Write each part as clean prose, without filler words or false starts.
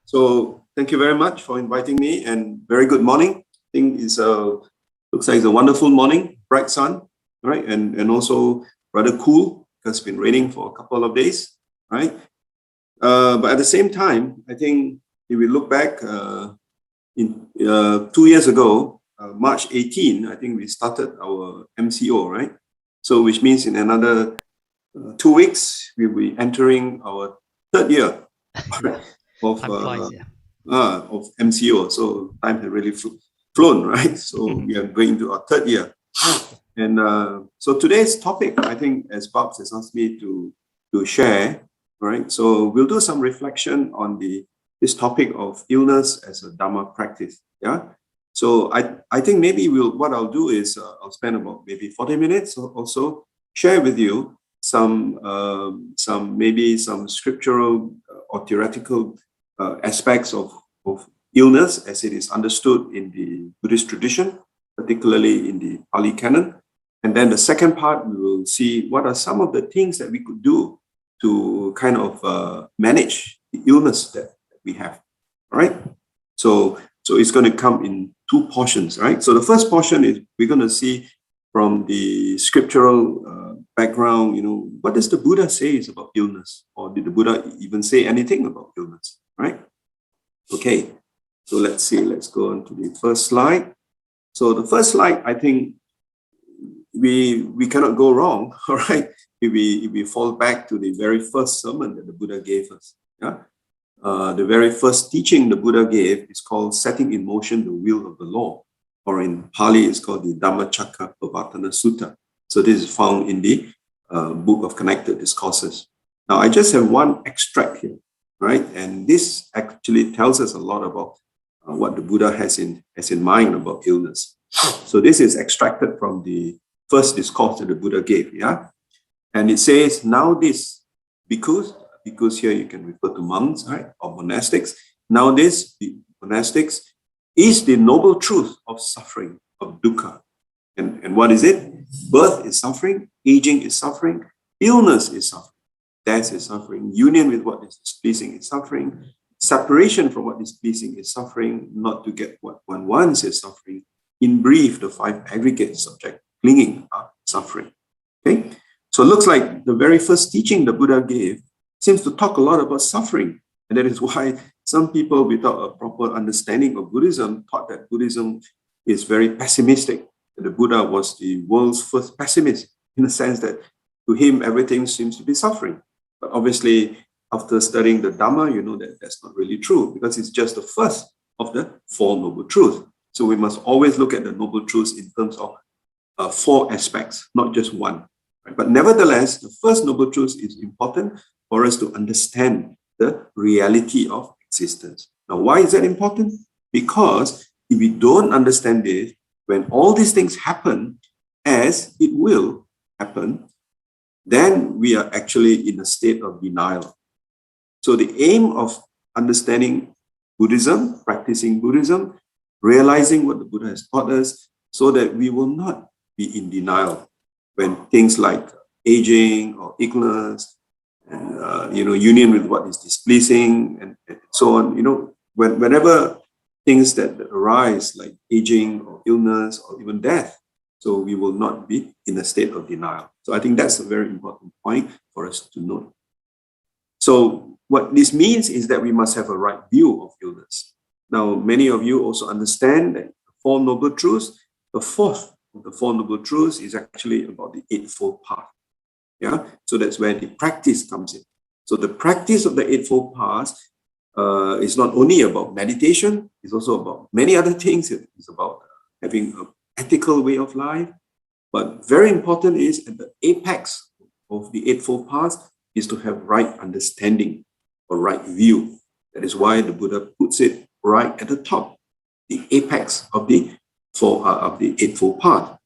So thank you very much for inviting me, and very good morning. I think it's looks like it's a wonderful morning, bright sun, right? And also rather cool because it's been raining for a couple of days, right? But at the same time, I think if we look back in 2 years ago, March 18, I think we started our MCO, right? So which means in another 2 weeks, we'll be entering our third year of MCO. So time has really flown, right? So we are going to our third year. And so today's topic, I think, as Bob has asked me to share, right? So we'll do some reflection on this topic of illness as a Dhamma practice. Yeah. So I think maybe what I'll do is I'll spend about maybe 40 minutes or so, share with you some scriptural or theoretical aspects of illness as it is understood in the Buddhist tradition, particularly in the Pali Canon. And then the second part, we will see what are some of the things that we could do to kind of manage the illness that we have, all right? So it's going to come in two portions, right? So the first portion is we're going to see from the scriptural background, what does the Buddha say about illness? Or did the Buddha even say anything about illness, right? Okay, so let's see, let's go on to the first slide. So the first slide, I think we cannot go wrong, all right? If we fall back to the very first sermon that the Buddha gave us, yeah? The very first teaching the Buddha gave is called Setting in Motion the Wheel of the Law, or in Pali, it's called the Dhammacakkappavattana Sutta. So this is found in the Book of Connected Discourses. Now, I just have one extract here, right? And this actually tells us a lot about what the Buddha has in mind about illness. So this is extracted from the first discourse that the Buddha gave, yeah? And it says, now this, because here you can refer to monks, right, or monastics. Now this, the monastics, is the noble truth of suffering, of dukkha. And what is it? Birth is suffering, aging is suffering, illness is suffering, death is suffering, union with what is displeasing is suffering, separation from what is pleasing is suffering, not to get what one wants is suffering. In brief, the five aggregates of clinging are suffering. Okay? So it looks like the very first teaching the Buddha gave seems to talk a lot about suffering. And that is why some people without a proper understanding of Buddhism thought that Buddhism is very pessimistic. That the Buddha was the world's first pessimist, in the sense that to him, everything seems to be suffering. But obviously, after studying the Dhamma, you know that that's not really true, because it's just the first of the Four Noble Truths. So we must always look at the Noble Truths in terms of four aspects, not just one. Right? But nevertheless, the first Noble Truth is important for us to understand the reality of existence. Now, why is that important? Because if we don't understand this, when all these things happen, as it will happen, then we are actually in a state of denial. So the aim of understanding Buddhism, practicing Buddhism, realizing what the Buddha has taught us, so that we will not be in denial when things like aging or illness, and union with what is displeasing, and so on. Whenever things that arise like aging or illness or even death, so we will not be in a state of denial. So I think that's a very important point for us to note. So what this means is that we must have a right view of illness. Now, many of you also understand that the Four Noble Truths, the fourth of the Four Noble Truths is actually about the Eightfold Path. Yeah, so that's where the practice comes in. So the practice of the Eightfold Path is not only about meditation, it's also about many other things. It's about having an ethical way of life. But very important is at the apex of the Eightfold Path is to have right understanding or right view. That is why the Buddha puts it right at the top, the apex of the Eightfold Path.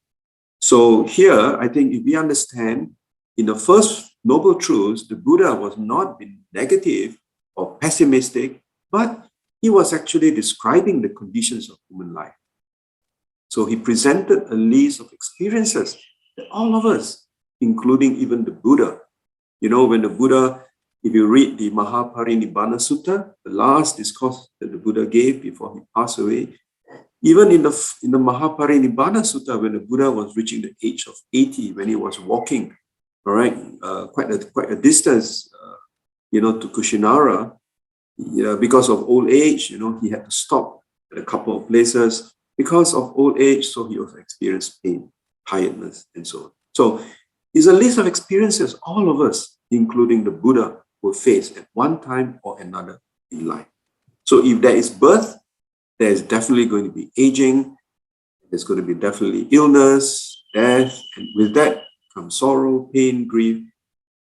So here, I think if we understand, in the first Noble Truths, the Buddha was not being negative or pessimistic, but he was actually describing the conditions of human life. So he presented a list of experiences that all of us, including even the Buddha, when the Buddha if you read the Mahaparinibbana Sutta, the last discourse that the Buddha gave before he passed away, even in the Mahaparinibbana Sutta, when the Buddha was reaching the age of 80, when he was walking, all right, quite a distance, to Kushinara, because of old age, he had to stop at a couple of places because of old age. So he also experienced pain, tiredness, and so on. So it's a list of experiences all of us, including the Buddha, will face at one time or another in life. So if there is birth, there is definitely going to be aging. There's going to be definitely illness, death, and with that comes sorrow, pain, grief.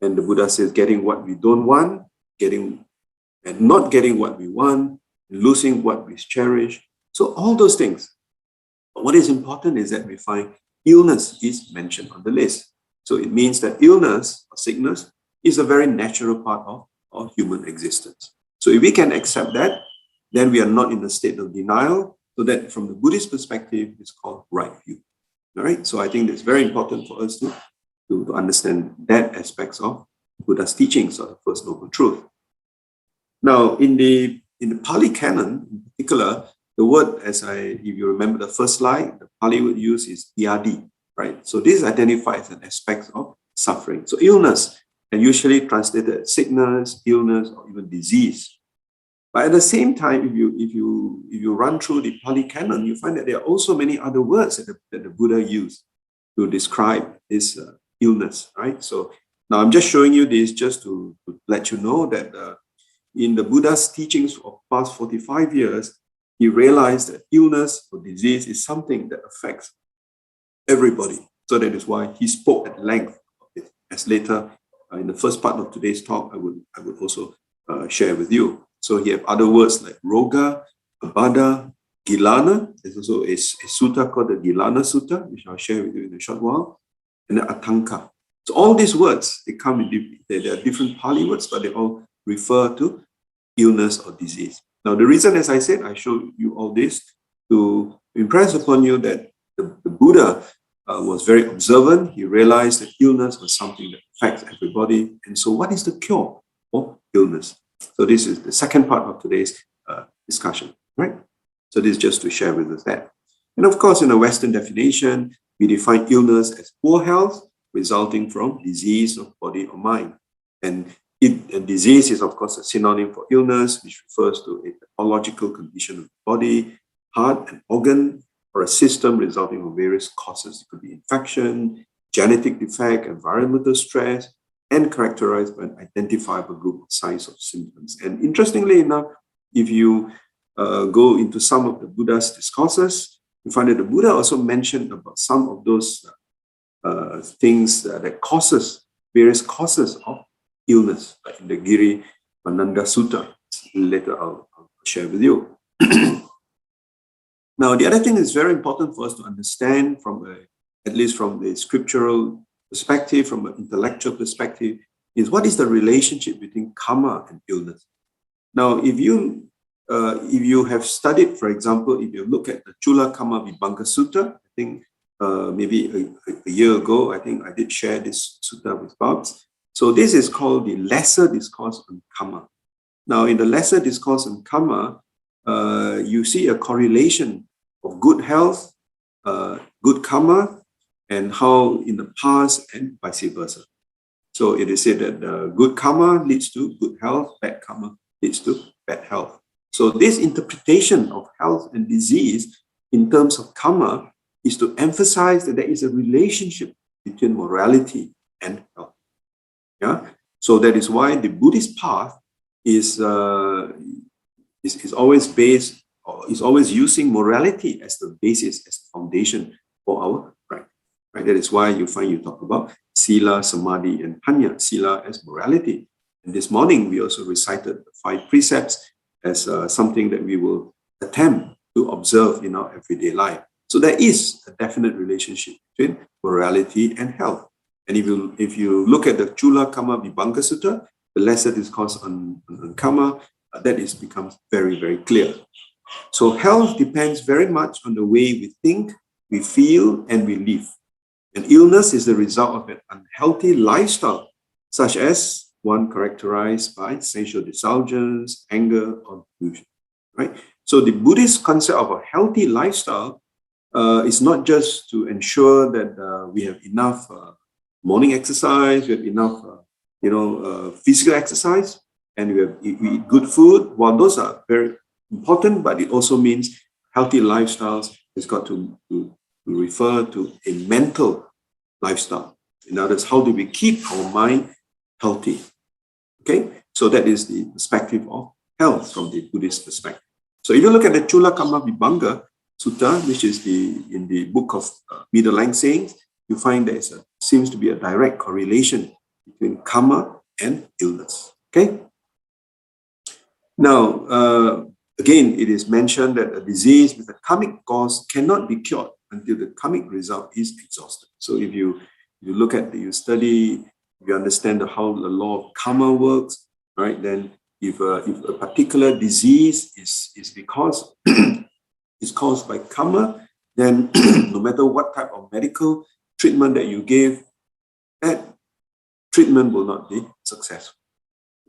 And the Buddha says, getting what we don't want, not getting what we want, losing what we cherish. So all those things. But what is important is that we find illness is mentioned on the list. So it means that illness or sickness is a very natural part of human existence. So if we can accept that, then we are not in a state of denial. So that from the Buddhist perspective, it's called right view. All right. So I think it's very important for us to understand that aspects of Buddha's teachings of the First Noble Truth. Now, in the Pali Canon, in particular, the word, if you remember the first slide, the Pali word used is yadi, right? So this identifies an aspect of suffering. So illness, and usually translated as sickness, illness, or even disease. But at the same time, if you run through the Pali Canon, you find that there are also many other words that the Buddha used to describe this illness, right? So now I'm just showing you this just to let you know that in the Buddha's teachings of past 45 years, he realized that illness or disease is something that affects everybody. So that is why he spoke at length of it. As later in the first part of today's talk, I would also share with you. So he have other words like roga, abada, gilana. There's also a sutta called the Gilana Sutta, which I'll share with you in a short while, and the atanka. So all these words, they are different Pali words, but they all refer to illness or disease. Now, the reason, as I said, I showed you all this to impress upon you that the Buddha was very observant. He realized that illness was something that affects everybody. And so what is the cure for illness? So this is the second part of today's discussion, right? So this is just to share with us that. And of course, in a Western definition, we define illness as poor health resulting from disease of body or mind. And disease is, of course, a synonym for illness, which refers to a pathological condition of the body, heart, and organ, or a system resulting from various causes. It could be infection, genetic defect, environmental stress, and characterized by an identifiable group of signs or symptoms. And interestingly enough, if you go into some of the Buddha's discourses, you find that the Buddha also mentioned about some of those things that causes, various causes of illness, like in the Giri Mananda Sutta. Later I'll share with you. Now, the other thing is very important for us to understand at least from the scriptural perspective, from an intellectual perspective, is what is the relationship between karma and illness. Now, if you have studied, for example, if you look at the Chula Karma Vibhanga Sutta, I think maybe a year ago, I think I did share this sutta with Babs. So this is called the Lesser Discourse on Karma. Now, in the Lesser Discourse on Karma, you see a correlation of good health, good karma, and how in the past and vice versa. So it is said that good karma leads to good health, bad karma leads to bad health. So this interpretation of health and disease in terms of karma is to emphasize that there is a relationship between morality and health. Yeah. So that is why the Buddhist path is always based, or is always using morality as the basis, as the foundation for our practice. Right? That is why you talk about sila, samadhi, and panya. Sila as morality. And this morning we also recited the 5 precepts as something that we will attempt to observe in our everyday life. So there is a definite relationship between morality and health. And if you look at the Chula Karma Vibhanga Sutta, the Lesser Discourse on Karma, that becomes very, very clear. So health depends very much on the way we think, we feel, and we live. And illness is the result of an unhealthy lifestyle, such as one characterized by sensual indulgence, anger, or delusion, right? So the Buddhist concept of a healthy lifestyle is not just to ensure that we have enough morning exercise, we have enough, physical exercise, and we eat good food. While those are very important, but it also means healthy lifestyles has got to refer to a mental lifestyle. In other words, how do we keep our mind healthy? Okay, so that is the perspective of health from the Buddhist perspective. So if you look at the Chula Kamma Vibhanga Sutta, which is in the book of middle length sayings, you find there seems to be a direct correlation between karma and illness. Okay. Now, again, it is mentioned that a disease with a karmic cause cannot be cured until the karmic result is exhausted. So if you look at, you study, if you understand how the law of karma works, right? Then if a particular disease is because is caused by karma, then no matter what type of medical treatment that you give, that treatment will not be successful.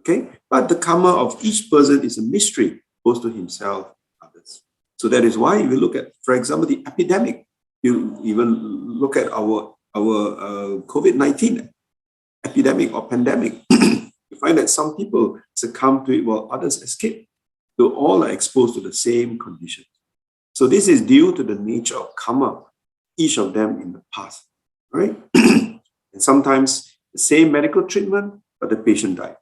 Okay, but the karma of each person is a mystery, both to himself and others. So that is why if you look at, for example, the epidemic, you even look at our COVID-19 epidemic or pandemic, you find that some people succumb to it while others escape. So all are exposed to the same conditions. So this is due to the nature of karma, each of them in the past, right? And sometimes the same medical treatment, but the patient died.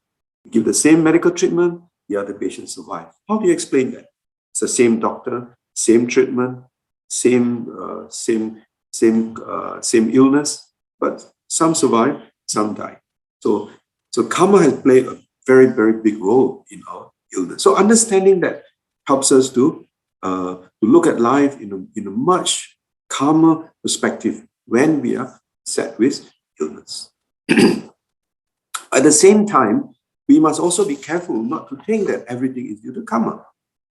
You give the same medical treatment, the other patient survived. How do you explain that? It's the same doctor, same treatment, same illness, but some survive, some die. So karma has played a very, very big role in our illness. So understanding that helps us to look at life in a much calmer perspective when we are set with illness. At the same time, we must also be careful not to think that everything is due to karma.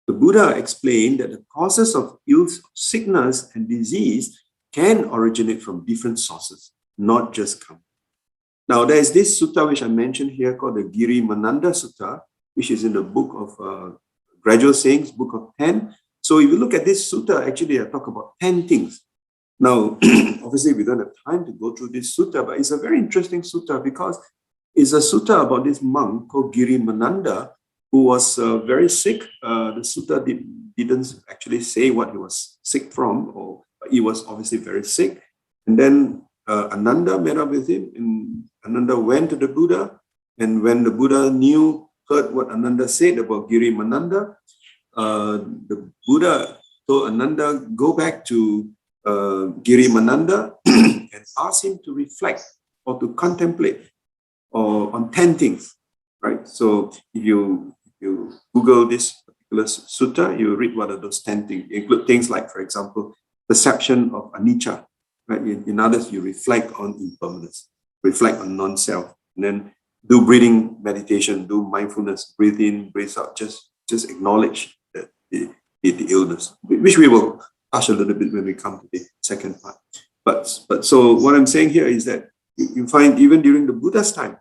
The Buddha explained that the causes of sickness and disease can originate from different sources, not just karma. Now, there is this sutta which I mentioned here called the Giri Mananda Sutta, which is in the book of Gradual Sayings, book of 10. So if you look at this sutta, actually I talk about 10 things. Now, obviously we don't have time to go through this sutta, but it's a very interesting sutta because it's a sutta about this monk called Giri Mananda, who was very sick. The sutta didn't actually say what he was sick from, or he was obviously very sick. And then Ananda met up with him, and Ananda went to the Buddha. And when the Buddha heard what Ananda said about Giri Mananda, the Buddha told Ananda, go back to Giri Mananda and ask him to reflect or to contemplate on 10 things, right? So if you Google this particular sutta, you read what are those 10 things. Include things like, for example, perception of anicca, right? In others, you reflect on impermanence, reflect on non-self, and then do breathing meditation, do mindfulness, breathe in, breathe out, just acknowledge the illness, which we will touch a little bit when we come to the second part. But so what I'm saying here is that you find even during the Buddha's time,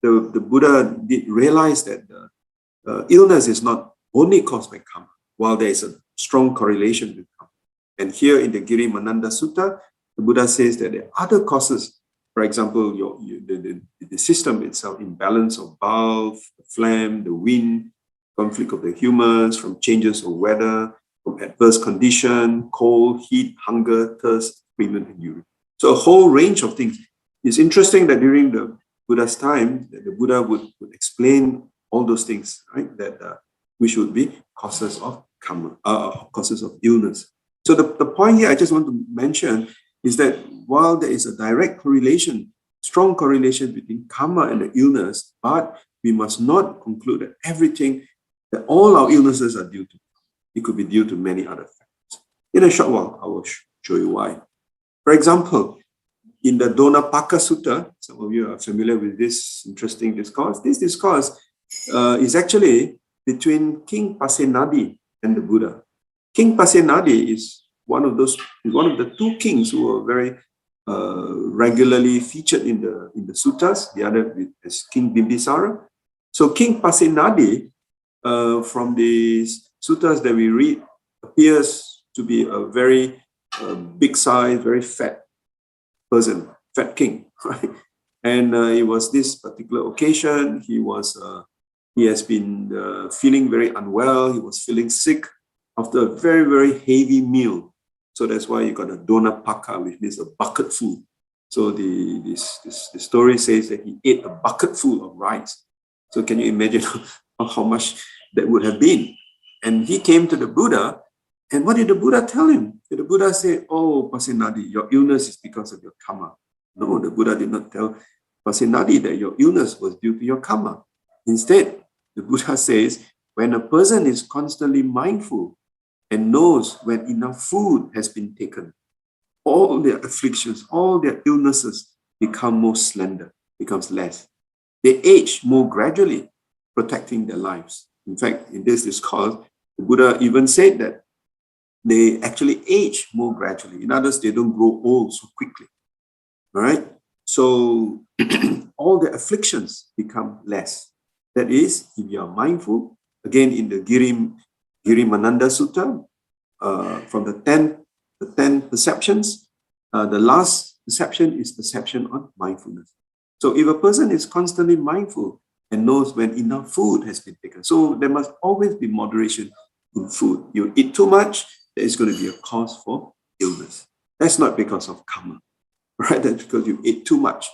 the Buddha did realize that illness is not only caused by karma, while there is a strong correlation with karma. And here in the Giri Mananda Sutta, the Buddha says that there are other causes. For example, the system itself, imbalance of bulk, the phlegm, the wind, conflict of the humors, from changes of weather, from adverse condition, cold, heat, hunger, thirst, pregnant, and urine. So a whole range of things. It's interesting that during the Buddha's time, the Buddha would explain all those things, right? That which would be causes of karma, causes of illness. So the point here I just want to mention is that while there is a direct correlation, strong correlation between karma and the illness, but we must not conclude that all our illnesses are due to. It could be due to many other factors. In a short while, I will show you why. For example, in the Donapaka Sutta, some of you are familiar with this interesting discourse. This discourse is actually between King Pasenadi and the Buddha. King Pasenadi is one of the two kings who were very regularly featured in the suttas, the other is King Bimbisara. So King Pasenadi, from the suttas that we read, appears to be a very big size, very fat person, fat king, right? And it was this particular occasion, he has been feeling very unwell, he was feeling sick after a very, very heavy meal. So that's why you got a dona paka, which means a bucket full. So the story says that he ate a bucket full of rice. So can you imagine how much that would have been? And he came to the Buddha, and what did the Buddha tell him? Did the Buddha say, "Oh, Pasenadi, your illness is because of your karma"? No, the Buddha did not tell Pasenadi that your illness was due to your karma. Instead, the Buddha says, when a person is constantly mindful and knows when enough food has been taken, all their afflictions, all their illnesses become more slender, becomes less. They age more gradually, protecting their lives. In fact, in this discourse, the Buddha even said that they actually age more gradually. In others, they don't grow old so quickly. All right? So all the afflictions become less. That is, if you are mindful, again in the Girimananda Sutta, from the 10 perceptions, the last perception is perception on mindfulness. So if a person is constantly mindful and knows when enough food has been taken, so there must always be moderation in food. You eat too much, there is going to be a cause for illness. That's not because of karma, right? That's because you ate too much,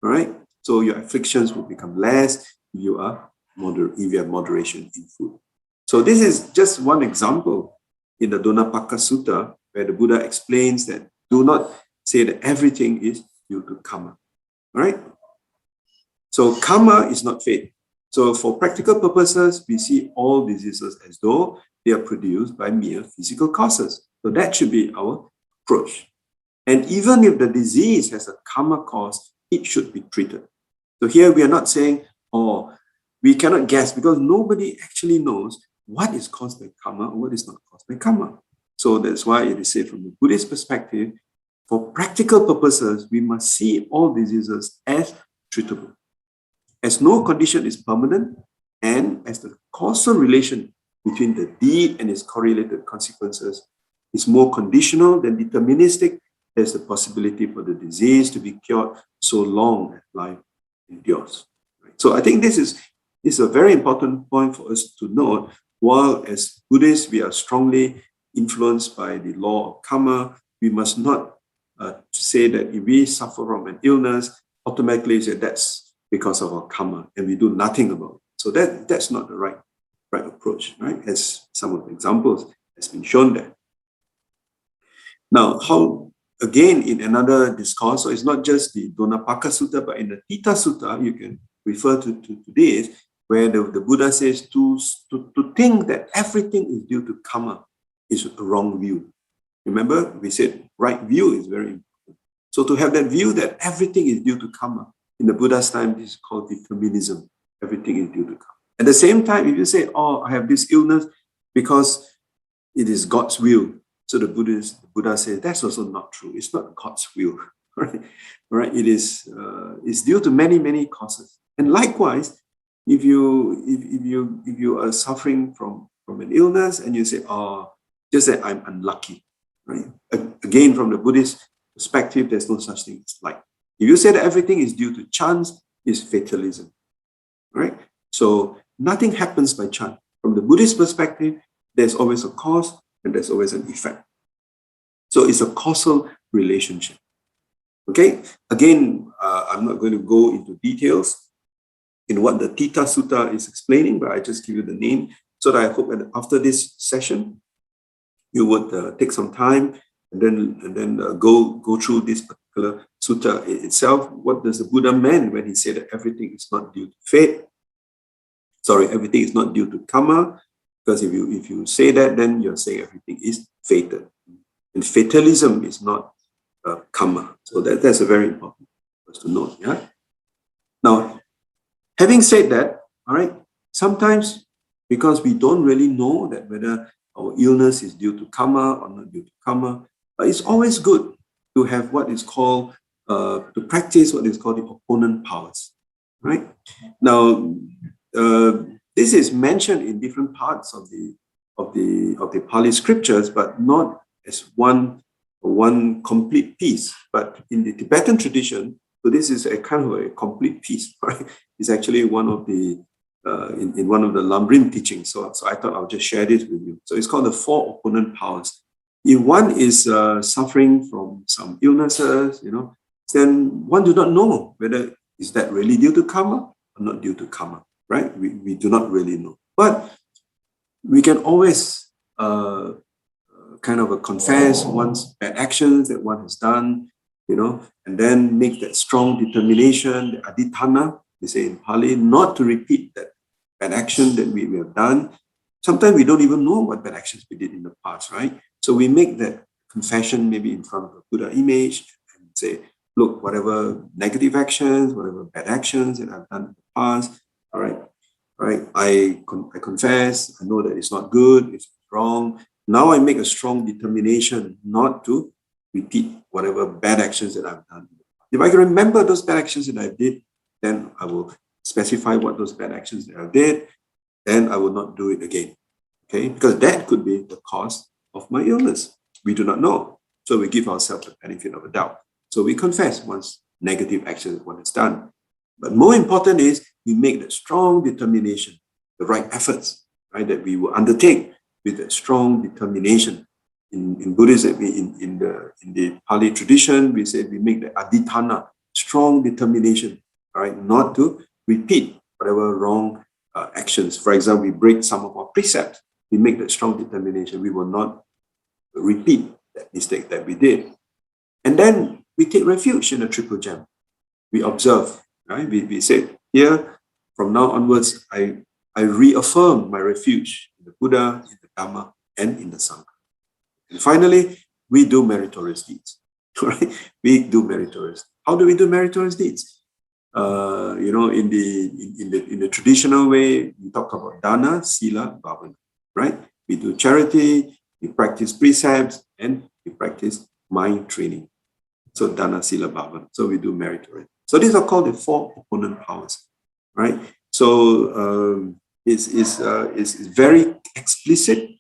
all right? So your afflictions will become less if you have moderation in food. So this is just one example in the Donapaka Sutta, where the Buddha explains that do not say that everything is due to karma, all right? So karma is not fate. So for practical purposes, we see all diseases as though they are produced by mere physical causes. So that should be our approach. And even if the disease has a karma cause, it should be treated. So here we are not saying, oh, we cannot guess, because nobody actually knows what is caused by karma or what is not caused by karma. So that's why it is said from the Buddhist perspective, for practical purposes, we must see all diseases as treatable. As no condition is permanent, and as the causal relation between the deed and its correlated consequences is more conditional than deterministic, there's the possibility for the disease to be cured so long as life endures. So I think this is a very important point for us to note. While as Buddhists, we are strongly influenced by the law of karma, we must not say that if we suffer from an illness, automatically say that's because of our karma, and we do nothing about it. So that's not the right approach, right? As some of the examples has been shown there. Now, how, again, in another discourse, so it's not just the Donapaka Sutta, but in the Tita Sutta, you can refer to this, where the Buddha says to think that everything is due to karma is a wrong view. Remember, we said right view is very important. So to have that view that everything is due to karma, in the Buddha's time, this is called Determinism. Everything is due to karma. At the same time, if you say, oh, I have this illness because it is God's will, so the Buddha says that's also not true. It's not God's will, right? Right? It is it's due to many causes. And likewise, if you are suffering from an illness and you say, oh, just that I'm unlucky, right? Again, from the Buddhist perspective, there's no such thing as luck. If you say that everything is due to chance, it's fatalism, right? So nothing happens by chance. From the Buddhist perspective, there's always a cause and there's always an effect. So it's a causal relationship. Okay? Again, I'm not going to go into details in what the Tita Sutta is explaining, but I just give you the name so that I hope that after this session, you would take some time and then go through this particular sutta itself. What does the Buddha mean when he said that everything is not due to fate? Sorry, everything is not due to karma. Because if you say that, then you're saying everything is fated. And fatalism is not karma. So that's a very important for us to note. Yeah. Now, having said that, all right, sometimes because we don't really know that whether our illness is due to karma or not due to karma, but it's always good to have what is called, to practice what is called the opponent powers, right? Now, this is mentioned in different parts of the Pali scriptures, but not as one complete piece. But in the Tibetan tradition, so this is a kind of a complete piece, right? It's actually one of the in one of the Lamrim teachings. So I thought I'll just share this with you. So it's called the 4 opponent powers. If one is suffering from some illnesses, then one do not know whether is that really due to karma or not due to karma, right? We do not really know. But we can always kind of confess one's bad actions that one has done, and then make that strong determination, the adhitthana, we say in Pali, not to repeat that bad action that we have done. Sometimes we don't even know what bad actions we did in the past, right? So we make that confession maybe in front of a Buddha image and say, look, whatever negative actions, whatever bad actions that I've done in the past, all right, I confess, I know that it's not good, it's wrong. Now I make a strong determination not to repeat whatever bad actions that I've done. If I can remember those bad actions that I did, then I will specify what those bad actions that I did, then I will not do it again, okay? Because that could be the cause of my illness. We do not know. So we give ourselves the benefit of a doubt. So we confess one's negative actions that one has done. But more important is we make that strong determination, the right efforts, right, that we will undertake with that strong determination. In Buddhism, in the Pali tradition, we say we make the adhitthana, strong determination, all right, not to repeat whatever wrong actions. For example, we break some of our precepts. We make that strong determination. We will not repeat that mistake that we did. And then we take refuge in the triple gem. We observe, right? We say, here, from now onwards, I reaffirm my refuge in the Buddha, in the Dhamma, and in the Sangha. And finally, we do meritorious deeds, right? We do meritorious. How do we do meritorious deeds? In the traditional way, we talk about dana, sila, bhavana, right? We do charity, we practice precepts, and we practice mind training. So dana, sila, bhavana. So we do meritorious. So these are called the 4 opponent powers, right? So it's very explicit,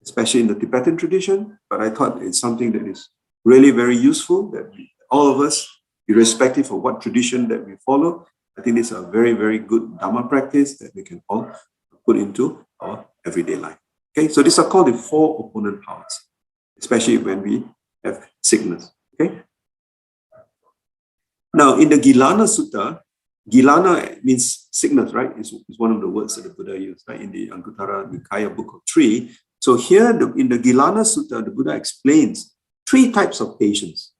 especially in the Tibetan tradition, but I thought it's something that is really very useful, that all of us, irrespective of what tradition that we follow, I think it's a very, very good Dhamma practice that we can all put into our everyday life. Okay, so these are called the 4 opponent powers, especially when we have sickness. Okay. Now, in the Gilana Sutta, Gilana means sickness, right? Is one of the words that the Buddha used, right? In the Anguttara Nikaya Book of 3. So here, in the Gilana Sutta, the Buddha explains 3 types of patients,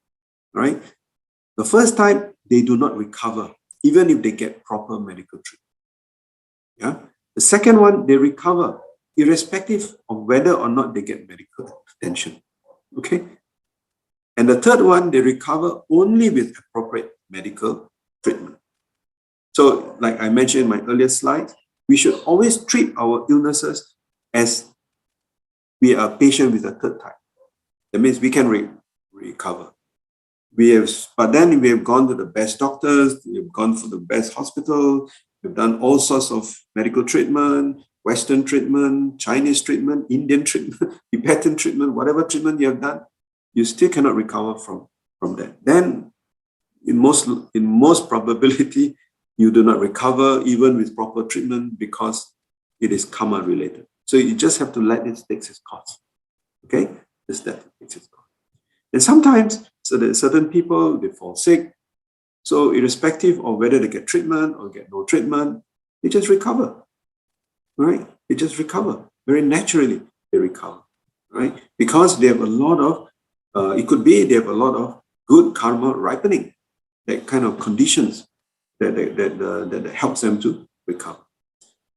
right? The first type, they do not recover, even if they get proper medical treatment. Yeah. The second one, they recover, irrespective of whether or not they get medical attention. Okay. And the third one, they recover only with appropriate medical treatment. So, like I mentioned in my earlier slide, we should always treat our illnesses as we are patient with the third type. That means we can recover. But then we have gone to the best doctors, we've gone for the best hospital, we've done all sorts of medical treatment, Western treatment, Chinese treatment, Indian treatment, Tibetan treatment, whatever treatment you have done, you still cannot recover from that. Then, in most probability, you do not recover even with proper treatment because it is karma related. So you just have to let it take its course. Okay? Just let it take its course. And sometimes, so that certain people, they fall sick. So irrespective of whether they get treatment or get no treatment, they just recover. Right? They just recover. Very naturally, they recover. Right? Because they have a lot of, it could be they have a lot of good karma ripening, that kind of conditions that helps them to recover.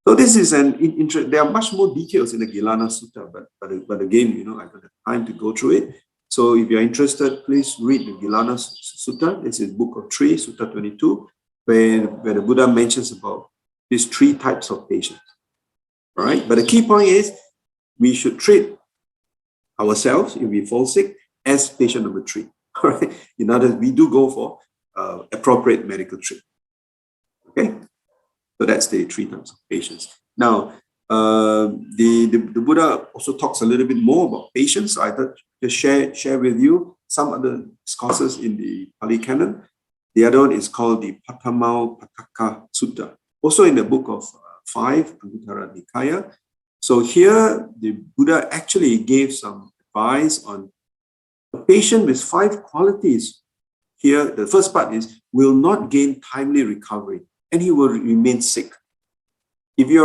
So this is an interest. There are much more details in the Gilana Sutta, but again, I don't have time to go through it. So if you're interested, please read the Gilana Sutta. This is Book of 3, Sutta 22, where the Buddha mentions about these 3 types of patients. All right. But the key point is we should treat ourselves, if we fall sick, as patient number 3. All right. In other words, we do go for appropriate medical treatment. Okay. So that's the 3 types of patience. Now, the Buddha also talks a little bit more about patience. I thought to share with you some other discourses in the Pali Canon. The other one is called the Petaling Jaya Sutta, also in the book of 5, Anguttara Nikaya. So here, the Buddha actually gave some advice on a patient with 5 qualities. Here, the first part is, will not gain timely recovery, and he will remain sick. If you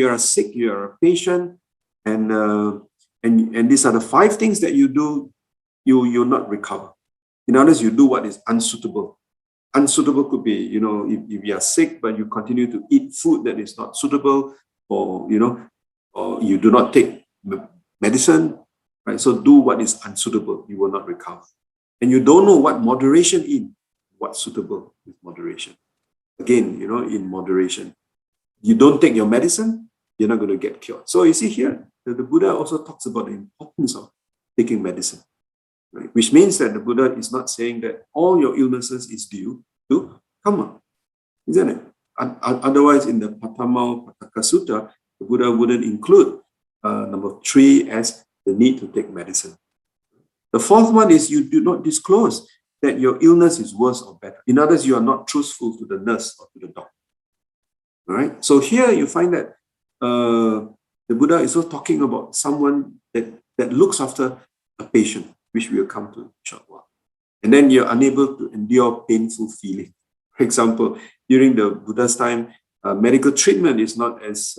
are sick, you are a patient, and these are the 5 things that you do, you'll not recover. In other words, you do what is unsuitable. Unsuitable could be, if you are sick, but you continue to eat food that is not suitable, or you do not take medicine, right? So do what is unsuitable, you will not recover. And you don't know what moderation in, what's suitable with moderation. Again, in moderation. You don't take your medicine, you're not going to get cured. So you see here, the Buddha also talks about the importance of taking medicine, right? Which means that the Buddha is not saying that all your illnesses is due to karma, isn't it? Otherwise, in the Petaling Jaya Sutta, the Buddha wouldn't include number 3 as the need to take medicine. The 4th one is you do not disclose that your illness is worse or better. In other words, you are not truthful to the nurse or to the doctor. All right. So here you find that the Buddha is also talking about someone that looks after a patient, which we will come to in a short while. And then you're unable to endure painful feeling. For example, during the Buddha's time, medical treatment is not as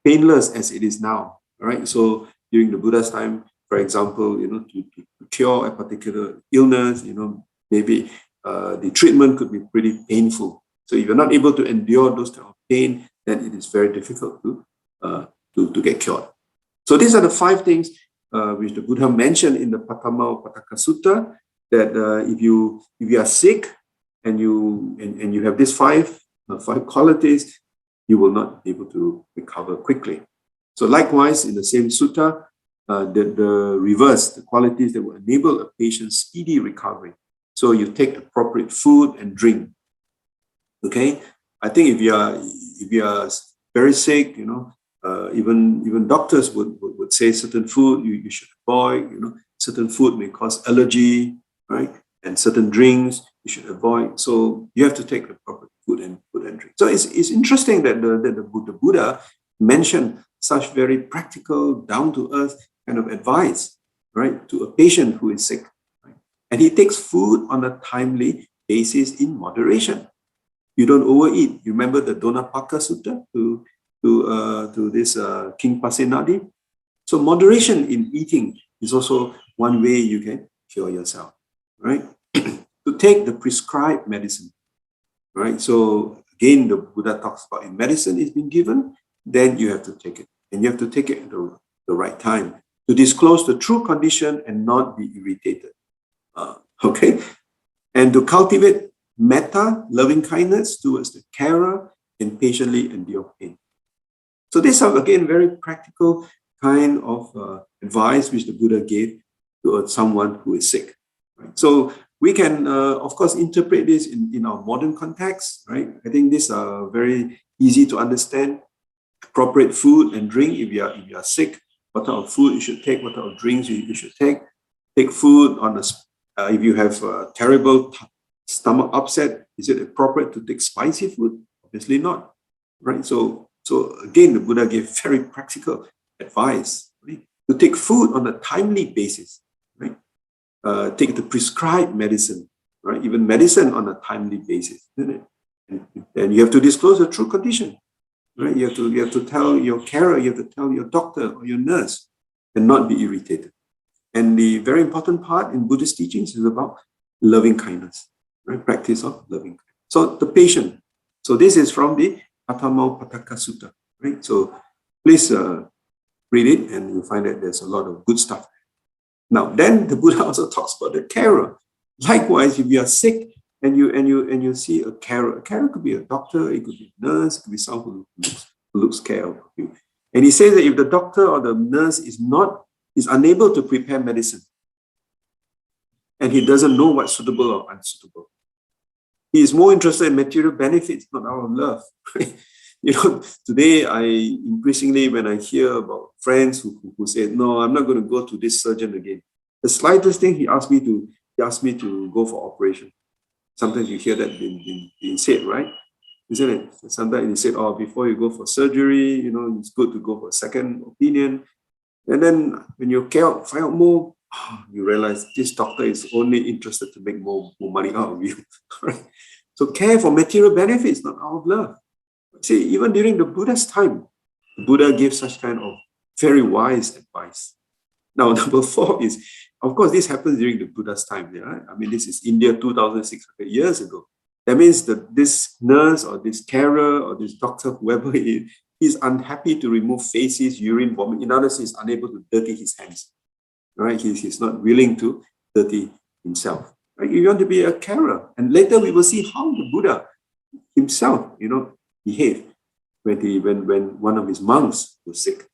painless as it is now. All right. So during the Buddha's time, for example, to cure a particular illness, maybe the treatment could be pretty painful. So if you're not able to endure those kind of pain, then it is very difficult to get cured. So these are the 5 things which the Buddha mentioned in the Petaling Jaya Sutta, that if you are sick and you have these 5 qualities, you will not be able to recover quickly. So likewise, in the same sutta, the reverse, the qualities that will enable a patient's speedy recovery. So you take appropriate food and drink. Okay, I think if you are very sick, even doctors would say certain food you should avoid. Certain food may cause allergy, right? And certain drinks you should avoid. So you have to take the proper food and drink. So it's interesting that the Buddha mentioned such very practical, down to earth kind of advice, right, to a patient who is sick, right? And he takes food on a timely basis in moderation. You don't overeat. You remember the Donapaka Sutta to this King Pasenadi? So moderation in eating is also one way you can cure yourself, right? To take the prescribed medicine, right? So again, the Buddha talks about if medicine is being given, then you have to take it. And you have to take it at the right time to disclose the true condition and not be irritated. Okay? And to cultivate metta, loving kindness towards the carer, and patiently endure pain. So these are, again, very practical kind of advice which the Buddha gave to someone who is sick. Right? So we can, of course, interpret this in our modern context, right? I think these are very easy to understand. Appropriate food and drink. If you are sick, what type of food you should take, what type of drinks you should take. Take food on if you have a terrible stomach upset, is it appropriate to take spicy food? Obviously not, right? So again, the Buddha gave very practical advice, right? To take food on a timely basis, right? Take the prescribed medicine, right? Even medicine on a timely basis, isn't it? And you have to disclose the true condition, right? You have to tell your carer, you have to tell your doctor or your nurse, and not be irritated. And the very important part in Buddhist teachings is about loving kindness, right? Practice of loving kindness. So the patient. So this is from the Petaling Jaya Sutta, right? So please read it, and you'll find that there's a lot of good stuff. Now, then the Buddha also talks about the carer. Likewise, if you are sick and you see a carer could be a doctor, it could be a nurse, it could be someone who looks care of you. And he says that if the doctor or the nurse is unable to prepare medicine, and he doesn't know what's suitable or unsuitable. He is more interested in material benefits, not our love. Today increasingly when I hear about friends who say, no, I'm not going to go to this surgeon again. The slightest thing he asked me to go for operation. Sometimes you hear that being said, right? Isn't it? Sometimes he said, oh, before you go for surgery, it's good to go for a second opinion. And then when you find out more, you realize this doctor is only interested to make more money out of you. Right? So care for material benefits, not out of love. See, even during the Buddha's time, the Buddha gave such kind of very wise advice. Now, number 4 is, of course, this happens during the Buddha's time. Right? I mean, this is India 2,600 years ago. That means that this nurse or this carer or this doctor, whoever he is unhappy to remove feces, urine, vomit. In other words, he's unable to dirty his hands. Right? He's not willing to dirty himself. Right? You want to be a carer. And later we will see how the Buddha himself, behaved when one of his monks was sick.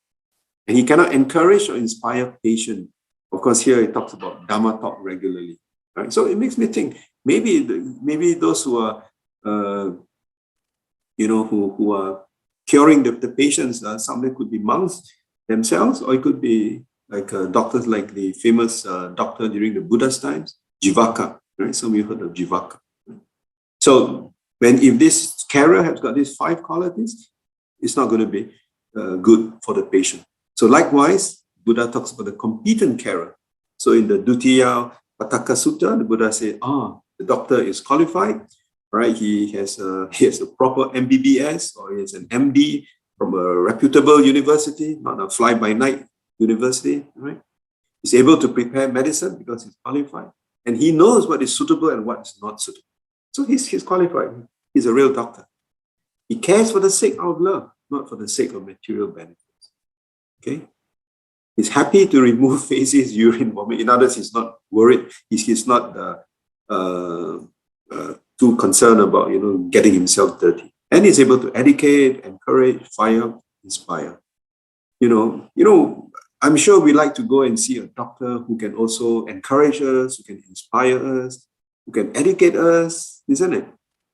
And he cannot encourage or inspire patience. Of course, here he talks about Dhamma talk regularly. Right? So it makes me think, maybe those who are, who are curing the patients, some could be monks themselves, or it could be like doctors like the famous doctor during the Buddha's times, Jivaka. Right? Some of you heard of Jivaka. Right? So if this carer has got these 5 qualities, it's not going to be good for the patient. So likewise, Buddha talks about the competent carer. So in the Dutiya Pataka Sutta, the Buddha says, the doctor is qualified, right? He has a proper MBBS, or he has an MD from a reputable university, not a fly-by-night university, right? He's able to prepare medicine because he's qualified, and he knows what is suitable and what is not suitable. So he's qualified. He's a real doctor. He cares for the sake of love, not for the sake of material benefits. Okay? He's happy to remove feces, urine, vomit. In other words, he's not worried. He's not too concerned about getting himself dirty. And he's able to educate, encourage, fire, inspire. I'm sure we like to go and see a doctor who can also encourage us, who can inspire us, who can educate us, isn't it?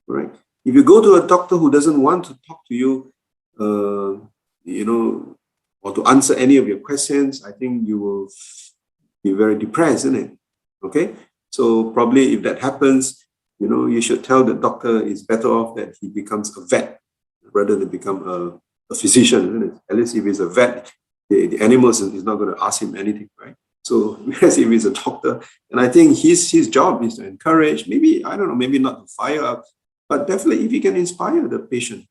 Right? If you go to a doctor who doesn't want to talk to you, or to answer any of your questions, I think you will be very depressed, isn't it? Okay? So probably if that happens, you should tell the doctor it's better off that he becomes a vet rather than become a physician, isn't it? At least if he's a vet, the animals is not going to ask him anything, right? So whereas if he's a doctor, and I think his job is to encourage, maybe not to fire up, but definitely if he can inspire the patient,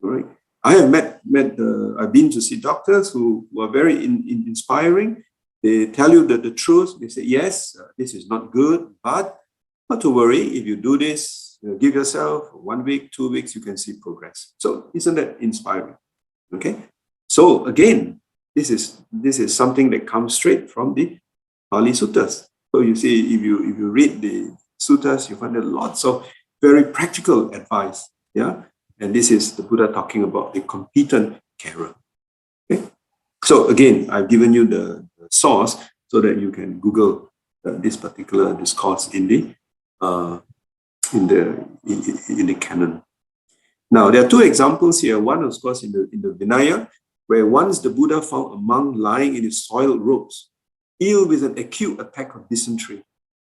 right? I have I've been to see doctors who are very inspiring. They tell you the truth. They say, yes, this is not good, but not to worry. If you do this, give yourself 1 week, 2 weeks, you can see progress. So isn't that inspiring? Okay. So again, this is something that comes straight from the Pali Suttas. So you see, if you read the Suttas, you find there lots of very practical advice. Yeah. And this is the Buddha talking about the competent carer. Okay? So again, I've given you the source so that you can Google this particular discourse in the canon. Now there are 2 examples here. One, of course, in the Vinaya, where once the Buddha found a monk lying in his soiled robes, ill with an acute attack of dysentery.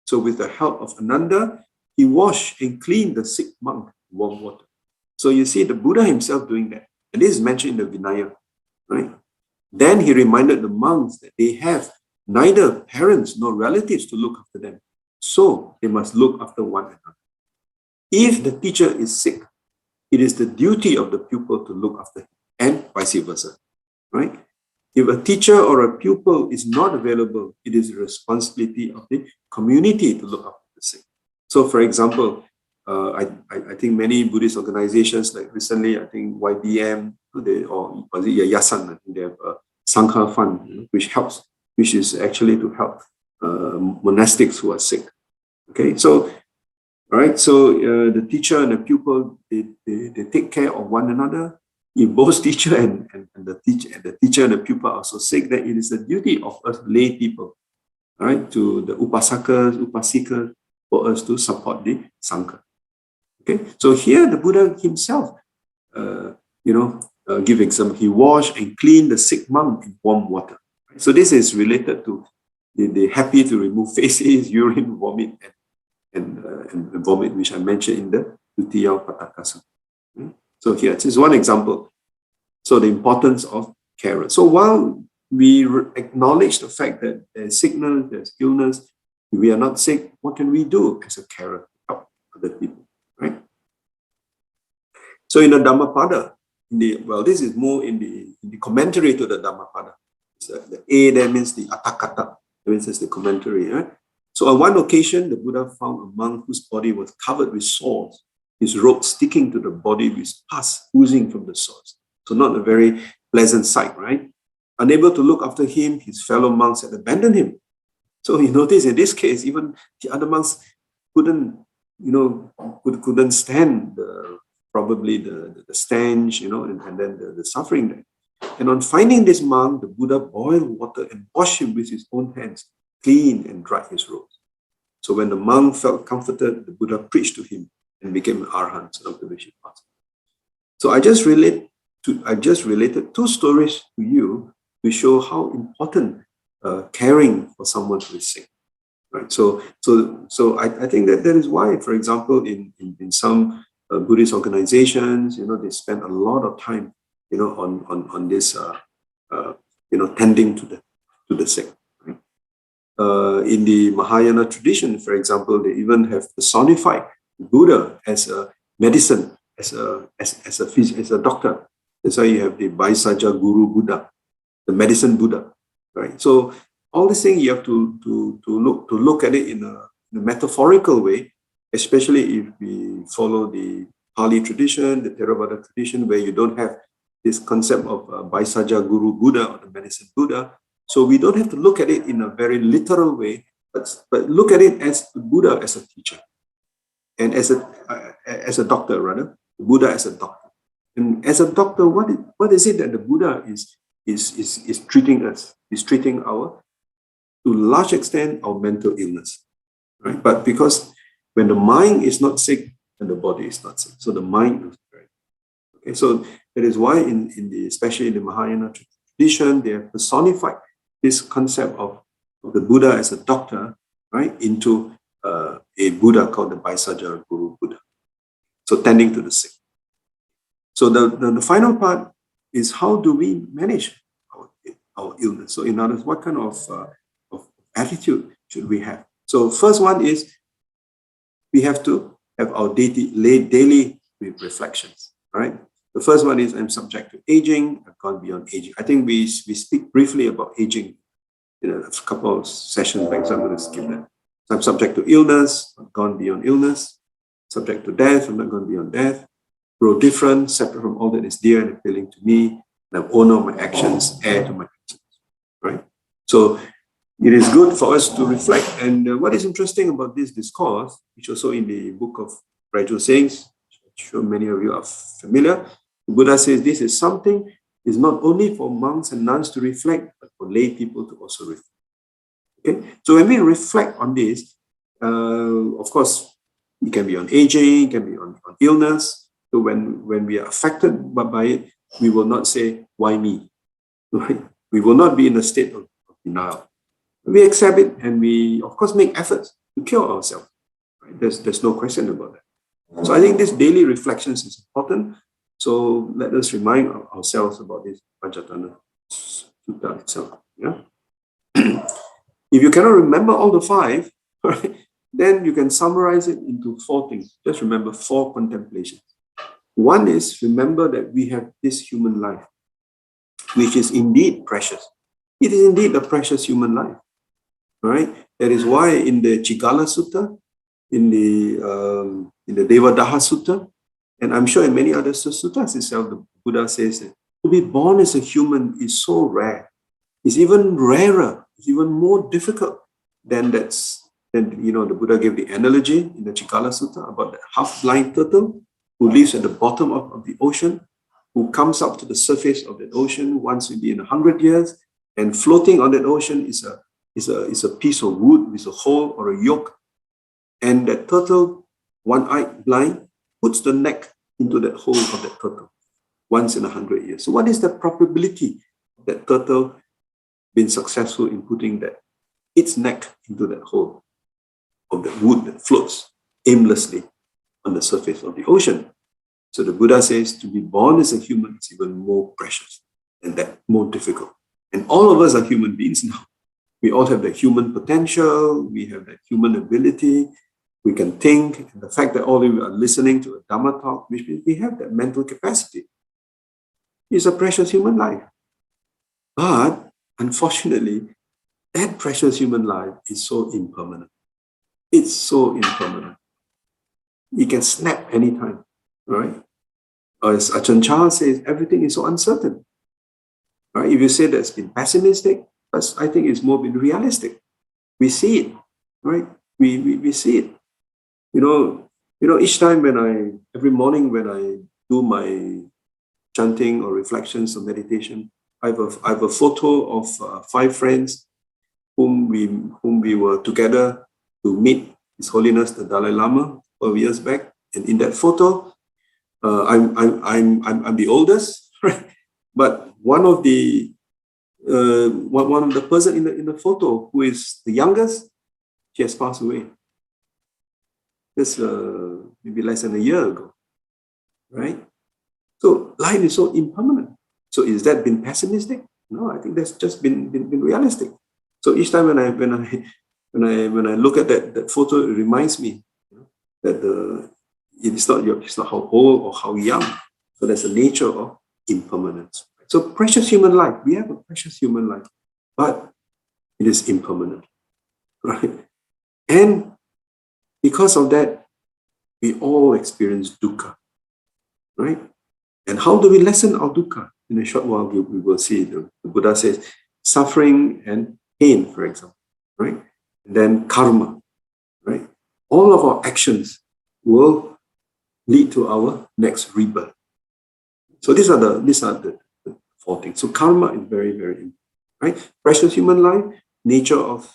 So with the help of Ananda, he washed and cleaned the sick monk with warm water. So you see the Buddha himself doing that. And this is mentioned in the Vinaya, right? Then he reminded the monks that they have neither parents nor relatives to look after them. So they must look after one another. If the teacher is sick, it is the duty of the pupil to look after him, and vice versa, right? If a teacher or a pupil is not available, it is the responsibility of the community to look after the sick. So for example, I think many Buddhist organizations, like recently, I think YBM, or was it Yayasan, I think they have a Sangha fund, which is actually to help monastics who are sick. Okay, so, right, so the teacher and the pupil, they take care of one another. If both teacher and the teacher and the pupil are also sick, then it is the duty of us lay people right, to the upasakas, upasikas, for us to support the Sangha. Okay, so here the Buddha himself, give example, he washed and cleaned the sick monk in warm water. So this is related to the happy to remove feces, urine, vomit, and vomit, which I mentioned in the Liow Patakasa. So here, this is one example. So the importance of care. So while we acknowledge the fact that there's sickness, there's illness, we are not sick, what can we do as a carer to help other people, right? So in the Dhammapada, this is more in the commentary to the Dhammapada. So the A there means the Atakata, that means it's the commentary, right? So on one occasion, the Buddha found a monk whose body was covered with sores, his robe sticking to the body with pus oozing from the sores. So not a very pleasant sight, right? Unable to look after him, his fellow monks had abandoned him. So you notice in this case, even the other monks couldn't stand probably the stench, and then the suffering there. And on finding this monk, the Buddha boiled water and washed him with his own hands, cleaned and dried his robes. So when the monk felt comforted, the Buddha preached to him and became an arhat, after which he passed. So I just related two stories to you to show how important caring for someone who is sick, right? So I think that is why, for example, in some Buddhist organizations, they spend a lot of time, on this, tending to the sick. Right? In the Mahayana tradition, for example, they even have personified Buddha as a medicine, as a doctor. That's why you have the Vaisaja Guru Buddha, the medicine Buddha, right? So all these things you have to look at it in a metaphorical way, especially if we follow the Pali tradition, the Theravada tradition, where you don't have this concept of Vaisaja Guru Buddha or the medicine Buddha. So we don't have to look at it in a very literal way, but look at it as the Buddha as a teacher, and as a doctor, rather, the Buddha as a doctor. And as a doctor, what is it that the Buddha is treating us? Is treating to a large extent, our mental illness, right? But because when the mind is not sick, then the body is not sick. So the mind is right. Okay, so that is why especially in the Mahayana tradition, they have personified this concept of the Buddha as a doctor, right, into a Buddha called the Vaisaja Guru Buddha. So tending to the sick. So the final part is, how do we manage our illness? So in other words, what kind of attitude should we have? So first one is, we have to have our daily reflections, right? The first one is, I'm subject to aging, I've gone beyond aging. I think we speak briefly about aging in a couple of sessions back, so I'm going to skip that. So I'm subject to illness, I've gone beyond illness. Subject to death, I'm not gone beyond death. Grow different, separate from all that is dear and appealing to me, and I'm owner of my actions, heir to my actions, right? So it is good for us to reflect. And what is interesting about this discourse, which also in the book of Gradual Sayings, I'm sure many of you are familiar, the Buddha says this is something is not only for monks and nuns to reflect, but for lay people to also reflect. Okay, so when we reflect on this, of course, it can be on aging, it can be on illness. So when we are affected by it, we will not say, why me? Right? We will not be in a state of denial. We accept it, and we, of course, make efforts to cure ourselves. Right? There's no question about that. So I think this daily reflections is important. So let us remind ourselves about this Panchayatana Sutta itself. Yeah? If you cannot remember all the 5, right, then you can summarize it into 4 things. Just remember 4 contemplations. One is, remember that we have this human life, which is indeed precious. It is indeed a precious human life, right? That is why in the Chigala Sutta, in the Devadaha Sutta, and I'm sure in many other suttas itself, the Buddha says that to be born as a human is so rare. It's even rarer. It's even more difficult than the Buddha gave the analogy in the Chigala Sutta about the half-blind turtle who lives at the bottom of the ocean, who comes up to the surface of the ocean once maybe in 100 years, and floating on that ocean is a is a piece of wood with a hole or a yoke, and that turtle, one-eyed blind, puts the neck into that hole of that turtle once in 100 years. So what is the probability of that turtle being successful in putting its neck into that hole of the wood that floats aimlessly on the surface of the ocean? So the Buddha says to be born as a human is even more precious and that more difficult. And all of us are human beings now. We all have the human potential, we have that human ability, we can think. And the fact that all of you are listening to a Dhamma talk, which means we have that mental capacity. It's a precious human life. But unfortunately, that precious human life is so impermanent. It's so impermanent. It can snap anytime, right? Or as Ajahn Chah says, everything is so uncertain. Right? If you say that's been pessimistic, but I think it's more been realistic. We see it, right? We see it. You know, each time every morning when I do my chanting or reflections or meditation, I have a photo of 5 friends whom we were together to meet His Holiness the Dalai Lama 12 years back. And in that photo, I'm the oldest, right? But one of the person in the photo who is the youngest, she has passed away. This maybe less than a year ago, right? So life is so impermanent. So is that been pessimistic? No, I think that's just been realistic. So each time when I look at that photo, it reminds me that it's not how old or how young. So that's the nature of impermanence. So precious human life, we have a precious human life, but it is impermanent, right? And because of that, we all experience dukkha, right? And how do we lessen our dukkha? In a short while, we will see. The Buddha says suffering and pain, for example, right? And then karma, right? All of our actions will lead to our next rebirth. So these are the 4 things. So karma is very, very important, right? Precious human life, nature of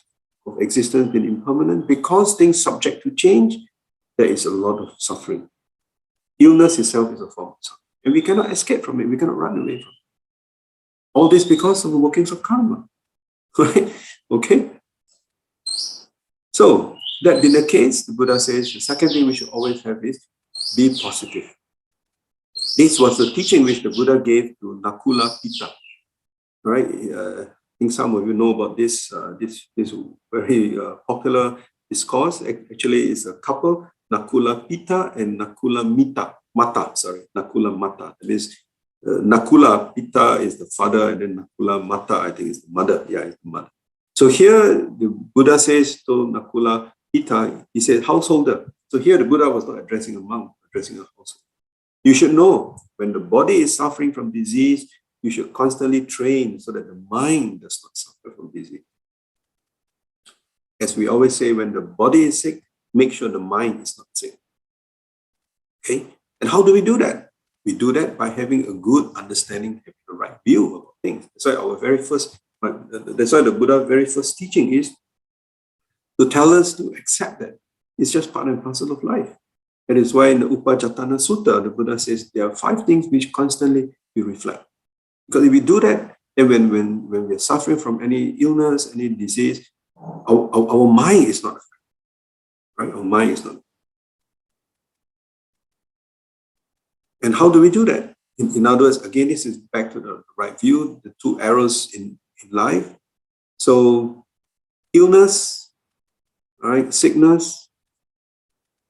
existence being impermanent. Because things subject to change, there is a lot of suffering. Illness itself is a form of suffering. And we cannot escape from it. We cannot run away from it. All this because of the workings of karma. Right? Okay? So, that being the case, the Buddha says the second thing we should always have is be positive. This was the teaching which the Buddha gave to Nakula Pitta. Right? I think some of you know about this very popular discourse. Actually, it's a couple, Nakula Pitta and Nakula Mata. Nakula Mata. That means Nakula Pitta is the father, and then Nakula Mata, I think, is the mother. Yeah, it's the mother. So here, the Buddha says to Nakula Pitta, he said, householder. So here, the Buddha was not addressing a monk, addressing a householder. You should know when the body is suffering from disease, you should constantly train so that the mind does not suffer from disease. As we always say, when the body is sick, make sure the mind is not sick. Okay? And how do we do that? We do that by having a good understanding, having the right view about things. That's why the Buddha's very first teaching is to tell us to accept that it's just part and parcel of life. That is why in the Upajjhatthana Sutta, the Buddha says there are 5 things which constantly we reflect. Because if we do that, then when we're suffering from any illness, any disease, our mind is not affected. Right? Our mind is not. And how do we do that? In other words, again, this is back to the right view, the 2 arrows in life. So illness, right? Sickness,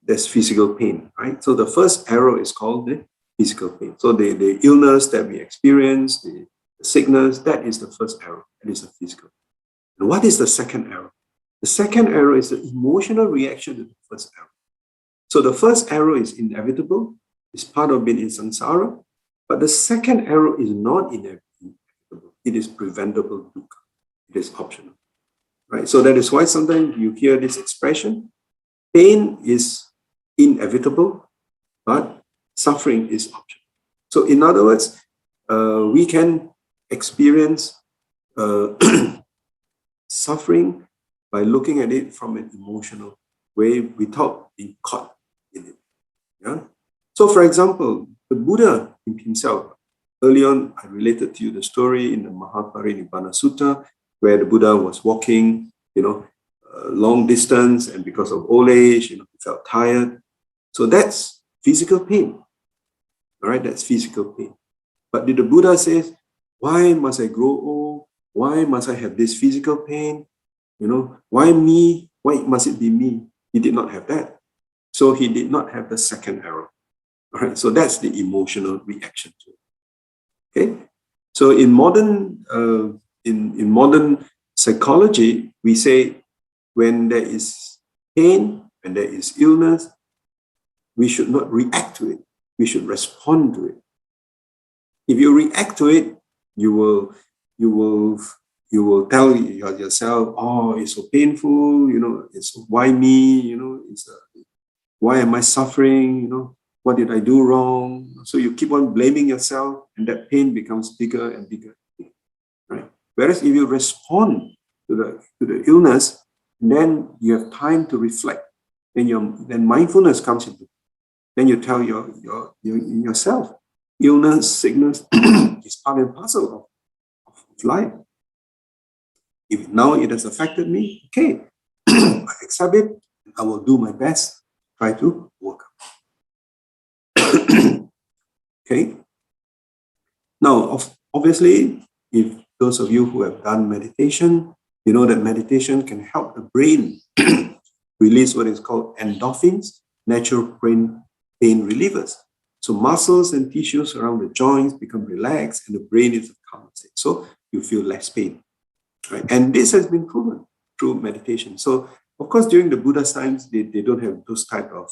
there's physical pain, right? So the first arrow is called the physical pain. So the illness that we experience, the sickness, that is the first arrow. That is the physical. And what is the second arrow? The second arrow is the emotional reaction to the first arrow. So the first arrow is inevitable. It's part of being in samsara. But the second arrow is not inevitable. It is preventable dukkha. It is optional. Right? So that is why sometimes you hear this expression, pain is inevitable, but suffering is optional. So in other words, we can experience suffering by looking at it from an emotional way without being caught in it. Yeah. So, for example, the Buddha himself, early on, I related to you the story in the Mahaparinibbana Sutta, where the Buddha was walking, long distance, and because of old age, he felt tired. So that's physical pain. All right, that's physical pain. But did the Buddha say, why must I grow old? Why must I have this physical pain? Why me? Why must it be me? He did not have that. So he did not have the second arrow. All right, so that's the emotional reaction to it. Okay, so in modern in modern psychology, we say when there is pain, when there is illness, we should not react to it. We should respond to it. If you react to it, you will tell yourself, oh, it's so painful, it's why me, it's why am I suffering, what did I do wrong? So you keep on blaming yourself, and that pain becomes bigger and bigger, right? Whereas if you respond to the illness, then you have time to reflect. Then mindfulness comes into. Then you tell yourself, illness, sickness is part and parcel of life. If now it has affected me, okay, I accept it. I will do my best, try to work. Okay. Now, obviously, if those of you who have done meditation, you know that meditation can help the brain release what is called endorphins, natural pain relievers. So muscles and tissues around the joints become relaxed and the brain is a calm state. So you feel less pain. Right? And this has been proven through meditation. So, of course, during the Buddha's times, they don't have those type of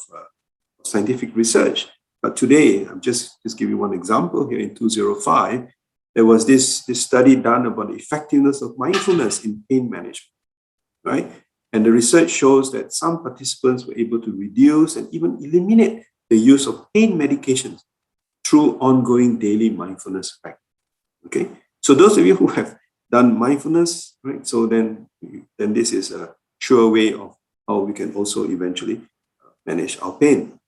scientific research. But today, I'm just give you one example here in 2005, there was this study done about the effectiveness of mindfulness in pain management, right? And the research shows that some participants were able to reduce and even eliminate the use of pain medications through ongoing daily mindfulness practice. Okay, so those of you who have done mindfulness, right? So then this is a sure way of how we can also eventually manage our pain.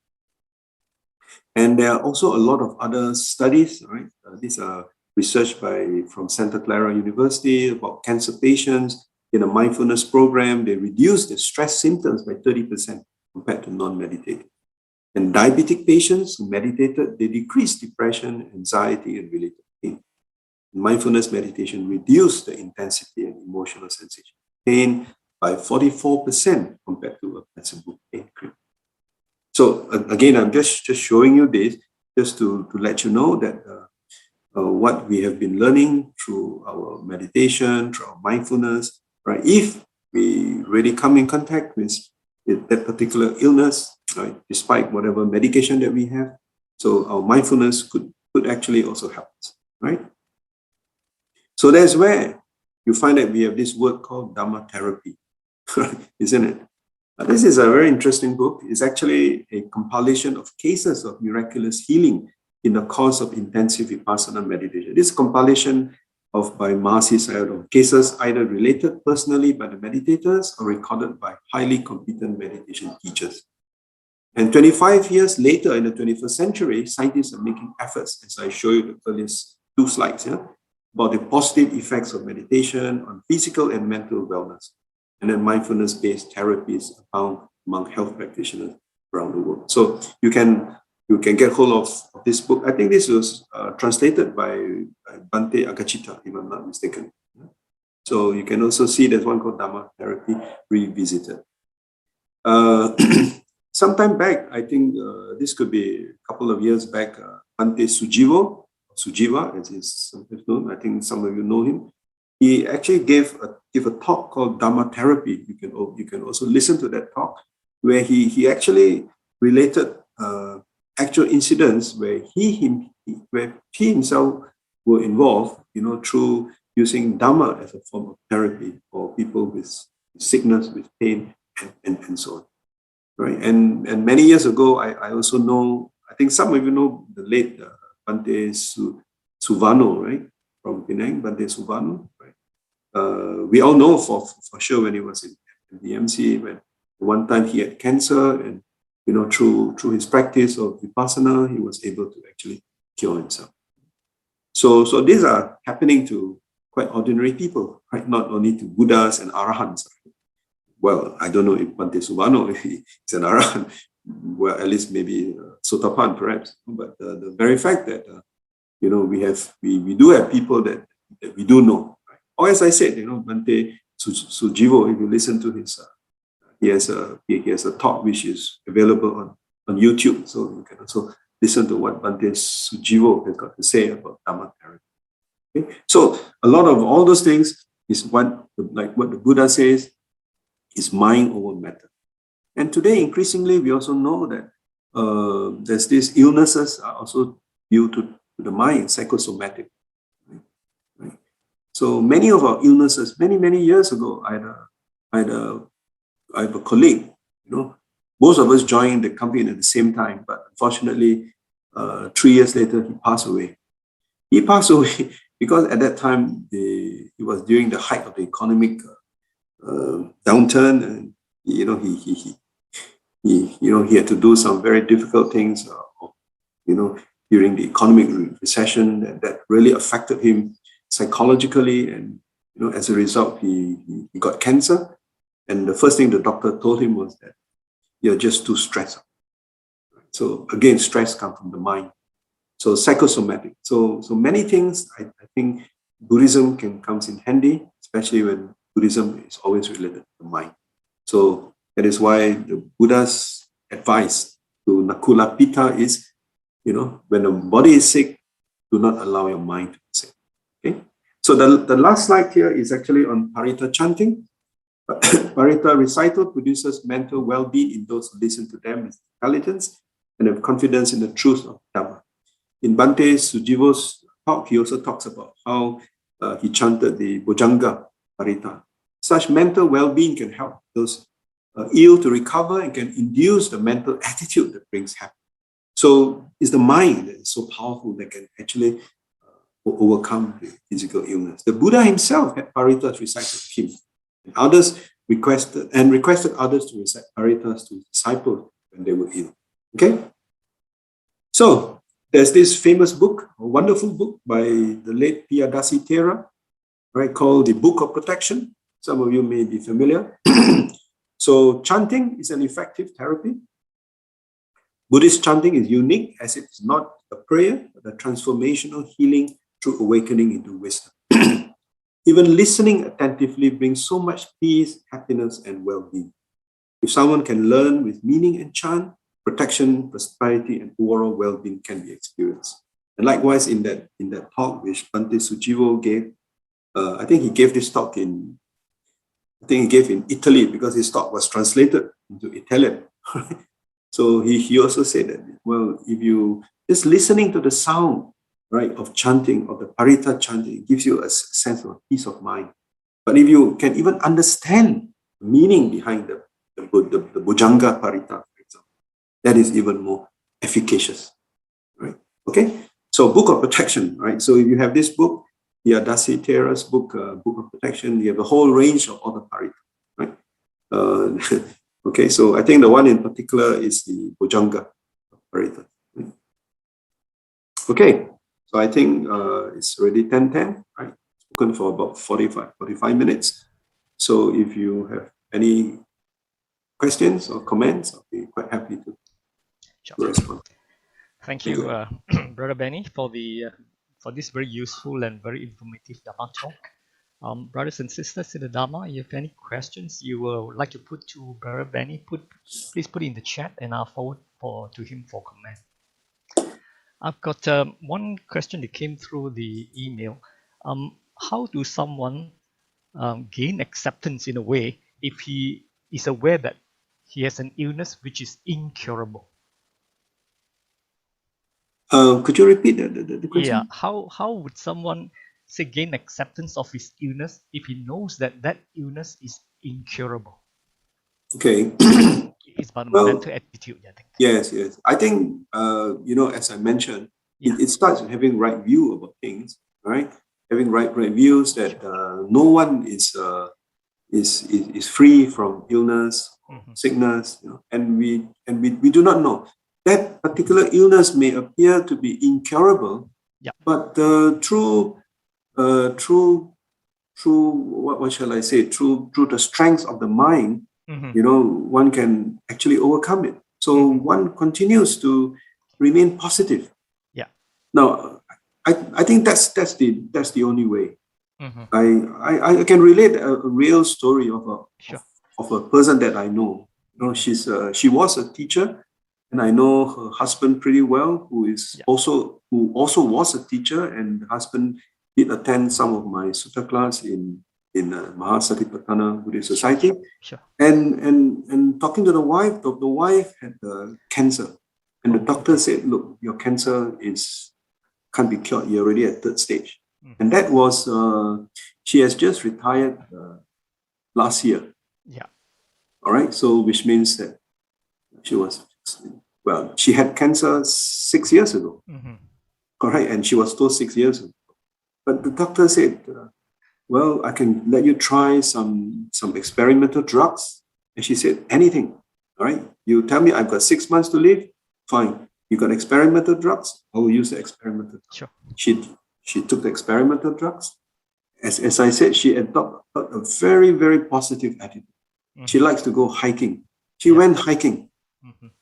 And there are also a lot of other studies, right? These are research from Santa Clara University about cancer patients. In a mindfulness program, they reduced the stress symptoms by 30% compared to non-meditated. And diabetic patients who meditated, they decreased depression, anxiety, and related pain. Mindfulness meditation reduced the intensity and emotional sensation pain by 44% compared to a placebo pain cream. So again, I'm just showing you this just to let you know that what we have been learning through our meditation, through our mindfulness, right? If we really come in contact with that particular illness, right, despite whatever medication that we have, so our mindfulness could actually also help us, right? So that's where you find that we have this word called Dhamma therapy, isn't it? This is a very interesting book. It's actually a compilation of cases of miraculous healing in the course of intensive Vipassana meditation. This compilation by Mahasi Sayadaw of cases either related personally by the meditators or recorded by highly competent meditation teachers. And 25 years later, in the 21st century, scientists are making efforts, as I show you the earliest two slides here, about the positive effects of meditation on physical and mental wellness. And then mindfulness-based therapies are found among health practitioners around the world. So you can get hold of this book. I think this was translated by Bhante Agachita, if I'm not mistaken. So you can also see there's one called Dhamma Therapy Revisited. Sometime back, I think this could be a couple of years back, Bhante Sujiva, as is sometimes known, I think some of you know him. He actually gave a talk called Dhamma Therapy. You can also listen to that talk, where he actually related actual incidents where he himself were involved, through using Dhamma as a form of therapy for people with sickness, with pain, and so on. Right? And many years ago, I also know, I think some of you know the late Bhante Suvano, right? From Penang, Bhante Suvano, right? we all know for sure when he was in the MC, when one time he had cancer, and through his practice of vipassana, he was able to actually cure himself. So these are happening to quite ordinary people, right? Not only to Buddhas and Arahants. Well, I don't know if Bhante Subano is an Arahant, well, at least maybe Sotapan perhaps, but the very fact that we do have people that we do know, right? Or as I said, Bhante Sujivo, if you listen to his he has a talk which is available on YouTube, so you can also listen to what Bhante Sujivo has got to say about Dhamma therapy. Okay? So a lot of all those things is what the Buddha says is mind over matter. And today, increasingly, we also know that there's these illnesses are also due to the mind, psychosomatic. Right? So many of our illnesses, many years ago, I have a colleague, most of us joined the company at the same time, but unfortunately, 3 years later, he passed away. He passed away because at that time, it was during the height of the economic downturn, and he had to do some very difficult things, during the economic recession that really affected him psychologically, and as a result, he got cancer. And the first thing the doctor told him was that you're just too stressed. So again, stress comes from the mind. So psychosomatic. So many things, I think Buddhism comes in handy, especially when Buddhism is always related to the mind. So that is why the Buddha's advice to Nakula Pitta is, when the body is sick, do not allow your mind to be sick. Okay. So the last slide here is actually on Parita chanting. Parita recital produces mental well-being in those who listen to them with intelligence and have confidence in the truth of Dhamma. In Bhante Sujivo's talk, he also talks about how he chanted the Bojjhanga Parita. Such mental well-being can help those ill to recover and can induce the mental attitude that brings happiness. So it's the mind that is so powerful that can actually overcome the physical illness. The Buddha himself had paritas recited to him, and others requested others to recite paritas to his disciples when they were ill. Okay? So there's this famous book, a wonderful book by the late Piyadasi Thera, right, called The Book of Protection. Some of you may be familiar. So chanting is an effective therapy. Buddhist chanting is unique as it is not a prayer, but a transformational healing through awakening into wisdom. Even listening attentively brings so much peace, happiness, and well-being. If someone can learn with meaning and chant, protection, prosperity, and overall well-being can be experienced. And likewise, in that talk which Bhante Sujivo gave, I think he gave this talk in Italy because his talk was translated into Italian. So he also said that, well, if you just listening to the sound, right, of chanting, of the Parita chanting, it gives you a sense of peace of mind. But if you can even understand the meaning behind the Bojjhanga Parita, for example, that is even more efficacious, right? Okay, so Book of Protection, right? So if you have this book, Piyadasi Thera's book, Book of Protection, you have a whole range of all the Parita, right? Okay, so I think the one in particular is the Bojjhanga Parita. Right? Okay, so I think it's already 10:10, right? Spoken for about 45 minutes. So if you have any questions or comments, I'll be quite happy to respond. Thank you, Brother Benny, for this very useful and very informative Dhamma talk. Brothers and sisters in the Dhamma, if you have any questions you would like to put to Brother Benny, please put it in the chat and I'll forward to him for comment. I've got one question that came through the email. How do someone gain acceptance in a way if he is aware that he has an illness which is incurable? Could you repeat the question? Yeah, how would someone say gain acceptance of his illness if he knows that illness is incurable? Okay. It's about mental attitude, I think. Yes. I think, as I mentioned, it starts with having right view about things, right? having right views, that no one is free from illness, sickness, and we do not know. That particular illness may appear to be incurable, but through what shall I say? Through the strength of the mind, one can actually overcome it. So one continues to remain positive. Now, I think that's the only way. I can relate a real story of a person that I know. She was a teacher, and I know her husband pretty well, who also was a teacher, and the husband did attend some of my sutta class in Mahasatipatthana Buddhist Society. And talking to the wife had cancer, and the doctor said, "Look, your cancer can't be cured. You're already at third stage." And that was she has just retired last year. All right, so which means that she had cancer 6 years ago. Correct, and she was told 6 years ago. But the doctor said, "Well, I can let you try some experimental drugs." And she said, "Anything. All right, you tell me I've got 6 months to live. Fine. You got experimental drugs? I will use the experimental drugs." Sure. She took the experimental drugs. As I said, she adopted a very, very positive attitude. She likes to go hiking. She went hiking.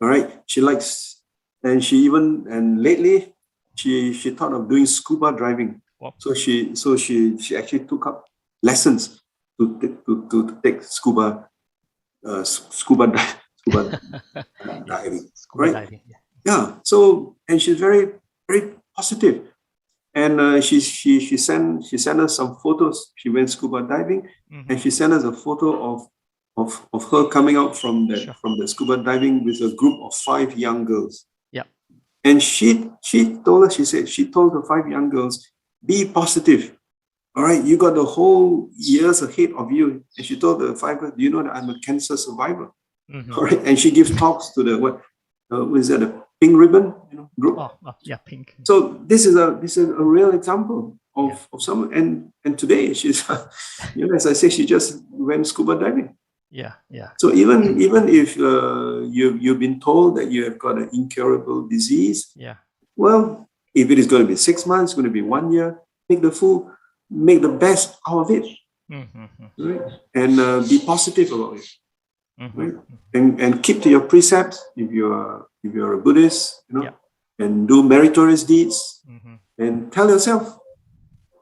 All right. She likes, and lately she thought of doing scuba diving. Wow. So she actually took up lessons to take scuba diving. Scuba diving. Yeah. So, and she's very, very positive. And she sent us some photos. She went scuba diving, and she sent us a photo of her coming out from the scuba diving with a group of 5 young girls. And she told us, she told the 5 young girls, "Be positive. All right, you got the whole years ahead of you." And she told the 5 girls, "Do you know that I'm a cancer survivor?" All right, and she gives talks to the the Pink Ribbon group. Pink. So this is a real example of someone, and today she's as I say, she just went scuba diving. So even if you've been told that you have got an incurable disease, well, if it is going to be 6 months, going to be 1 year, make the best out of it, right? And be positive about it, right? And keep to your precepts if you're a Buddhist, and do meritorious deeds, and tell yourself,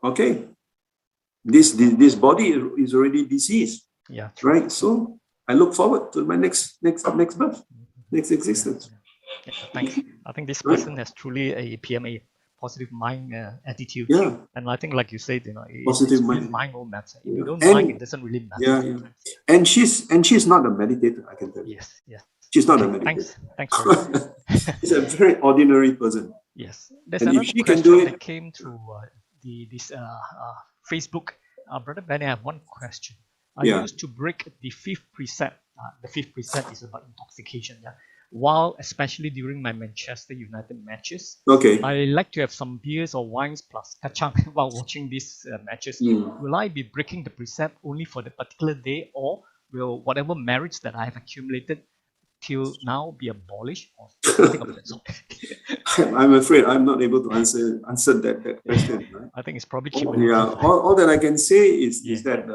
okay, this body is already diseased. Right. So I look forward to my next birth, next existence. Thanks. I think this person has truly a PMA, positive mind attitude. And I think, like you said, positive mind will matter. If you don't mind, it doesn't really matter. And she's not a meditator, I can tell you. Yes. She's not a meditator. Thanks. She's a very ordinary person. Yes. There's and another if she question can do it, that came through this Facebook. Brother Benny, I have one question. I used to break the 5th precept. The 5th precept is about intoxication. While, especially during my Manchester United matches, I like to have some beers or wines plus kacang while watching these matches. Will I be breaking the precept only for the particular day, or will whatever merits that I have accumulated till now be abolished, or something of that sort? I'm afraid I'm not able to answer that question. Right? I think it's probably all that I can say is that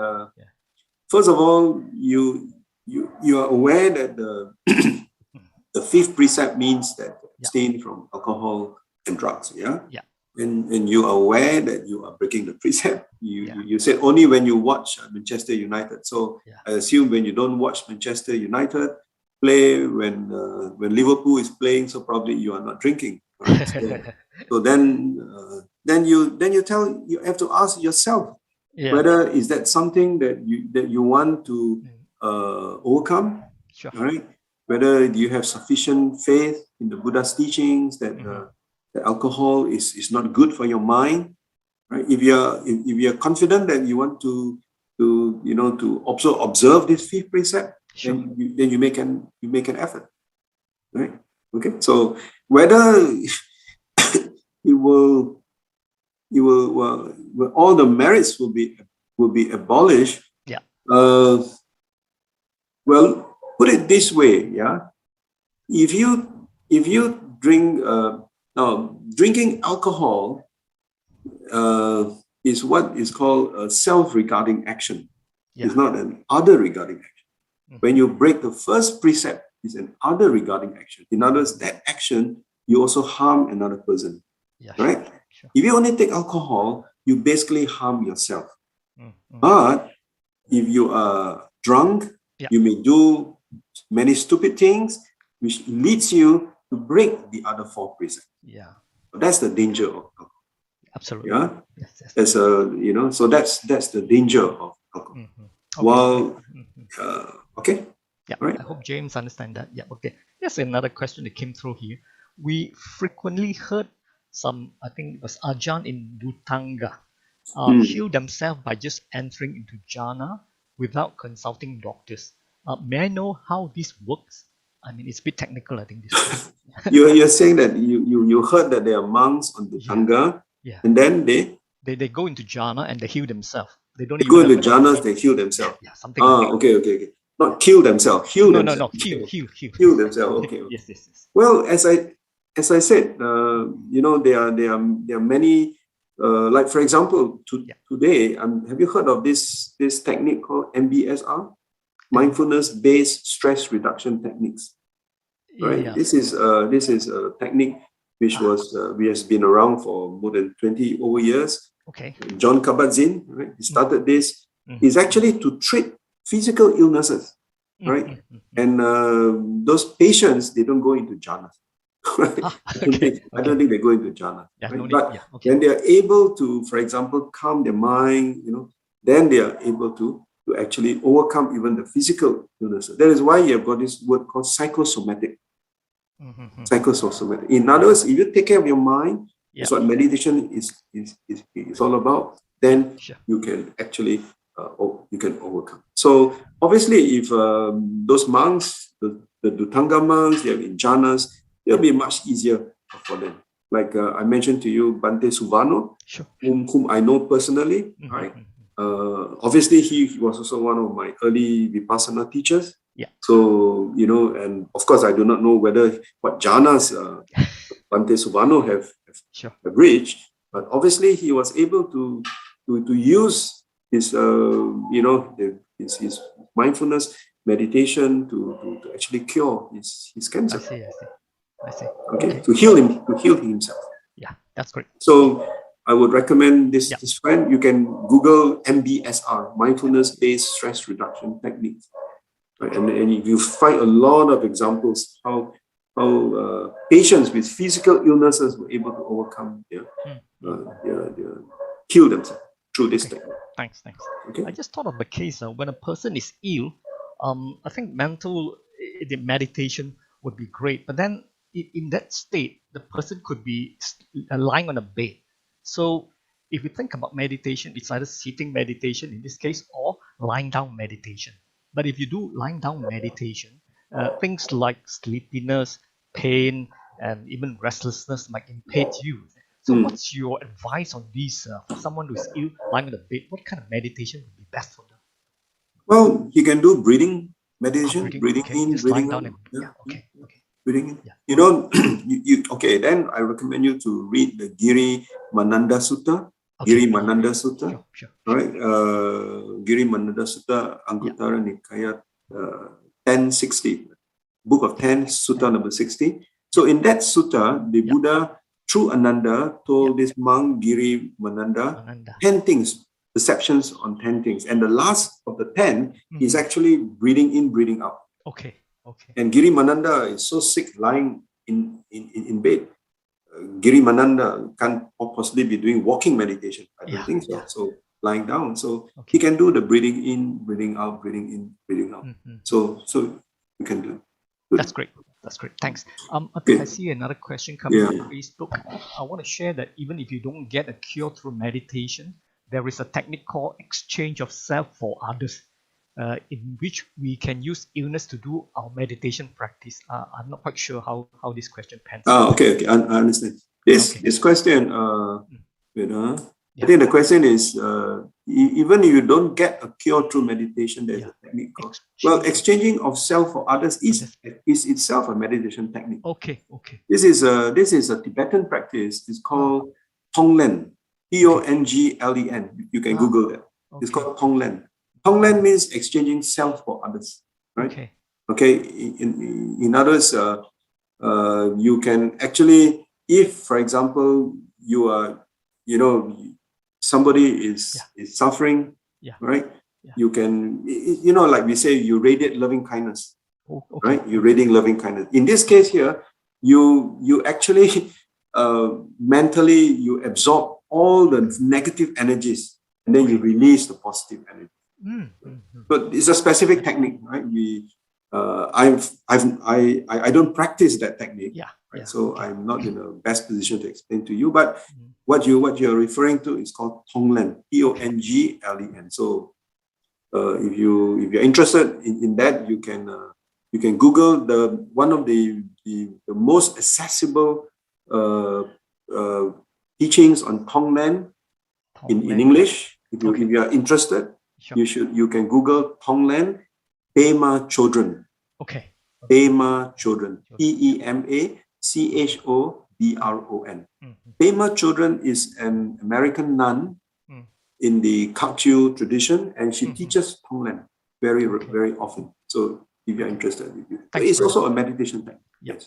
first of all, you are aware that the 5th precept means that abstain from alcohol and drugs. And you are aware that you are breaking the precept. You said only when you watch Manchester United. So I assume when you don't watch Manchester United play, when Liverpool is playing, so probably you are not drinking. Right? So then you have to ask yourself whether is that something that you want to overcome. Right? Whether you have sufficient faith in the Buddha's teachings that that alcohol is not good for your mind, right? If you're confident that you want to also observe this 5th precept, then you make an effort, right? Okay, so whether it will you will, all the merits will be abolished. Yeah. Well, put it this way, yeah. If you drink now, drinking alcohol is what is called a self-regarding action. Yeah. It's not an other-regarding action. Mhm. When you break the first precept, it's an other-regarding action. In other words, that action, you also harm another person, Yeah, right? sure. If you only take alcohol, you basically harm yourself. Mm-hmm. But if you are drunk, Yeah. you may do many stupid things, which leads you to break the other four precepts. Yeah, That's the danger of alcohol. absolutely. Yeah, Yes, yes. as a so that's the danger of alcohol. Mhm. Okay. Well, Mhm. okay. Yeah, All right. I hope James understand that. Yeah, okay. Here's another question that came through here. We frequently heard some, I think it was Ajahn in Butanga, heal themselves by just entering into jhana without consulting doctors. May I know how this works? I mean, it's a bit technical, I think, this question. You're saying that you heard that there are monks on the Tanga, Yeah. and then they They go into jhana and they heal themselves. They don't go even into have a, jhanas, they heal themselves. yeah, something like that. Okay. Not kill themselves, heal No, themselves. heal. Heal themselves. Okay. Yes. Well, as I said, there are many. Like for example, today, have you heard of this technique called MBSR, mindfulness-based stress reduction techniques? Right. Yeah. This is a technique which has been around for more than 20 over years. Okay. John Kabat-Zinn, right? He started this. Mhm. Is actually to treat physical illnesses, right? And those patients, they don't go into jhana. Right? I don't think they go into jhana. Yeah, Right? no need. But Yeah, okay. when they are able to, for example, calm their mind, then they are able to actually overcome even the physical illnesses. That is why you have got this word called psychosomatic. Psychosomatic. In other words, if you take care of your mind, that's what meditation is all about. Then you can actually you can overcome. So obviously, if those monks, the Dhutanga monks, they are in jhanas, it'll be much easier for them. Like I mentioned to you, Bhante Suvano, whom I know personally, right? Obviously, he was also one of my early Vipassana teachers. Yeah. So, and of course, I do not know what jhanas Bhante Suvano have reached, but obviously he was able to use his, his mindfulness meditation to actually cure his cancer. I see. Okay, to heal himself. Yeah, that's great. So I would recommend this friend. You can Google MBSR, mindfulness-based stress reduction techniques. Right? And you find a lot of examples how patients with physical illnesses were able to overcome heal themselves through this technique. Thanks. Okay. I just thought of a case when a person is ill. I think the meditation would be great, but then in that state, the person could be lying on a bed. So if you think about meditation, it's either sitting meditation in this case or lying down meditation. But if you do lying down meditation, things like sleepiness, pain, and even restlessness might impede you. So what's your advice on this for someone who is ill, lying on the bed? What kind of meditation would be best for them? Well, you can do breathing meditation, breathing in, just breathing lying out. down. Okay. Breathing in. Okay, then I recommend you to read the Giri Mananda Sutta. Giri Mananda Sutta. Sure. Right? Giri Mananda Sutta, Anguttara Nikaya 1060. Book of 10, Sutta number 60. So in that sutta, the Buddha, through Ananda, told this monk, Giri Mananda, 10 things, perceptions on 10 things. And the last of the 10 is actually breathing in, breathing out. Okay. And Giri Mananda is so sick, lying in bed. Giri Mananda can't possibly be doing walking meditation. I don't think so. So lying down. So he can do the breathing in, breathing out, breathing in, breathing out. So you can do. That's great. Thanks. I think I see another question coming from Facebook. I want to share that even if you don't get a cure through meditation, there is a technique called exchange of self for others, in which we can use illness to do our meditation practice. I'm not quite sure how this question pans out. Okay. I understand. This question, I think the question is, even if you don't get a cure through meditation, there's a technique called, exchanging of self for others is itself a meditation technique. Okay. This is a Tibetan practice. It's called Tonglen, Tonglen. You can Google that. It's called Tonglen. Tonglen means exchanging self for others, right? Okay. In others, you can actually, if, for example, you are, somebody is suffering, right? You can, like we say, you radiate loving kindness, right? You radiate loving kindness. In this case here, you actually mentally you absorb all the negative energies and then you release the positive energy. But it's a specific technique, right? I don't practice that technique, right? So I'm not in the best position to explain to you. But what you're referring to is called Tonglen, Tonglen. So if you're interested in that, you can Google one of the most accessible teachings on Tonglen in English. If you are interested, you can Google Tonglen Dhamma Children. Dhamma Children. Dema Chodron. Dhamma Children is an American nun in the Kagyu tradition, and she teaches Tonglen very often. So if you're interested, it's also a meditation technique. Yes.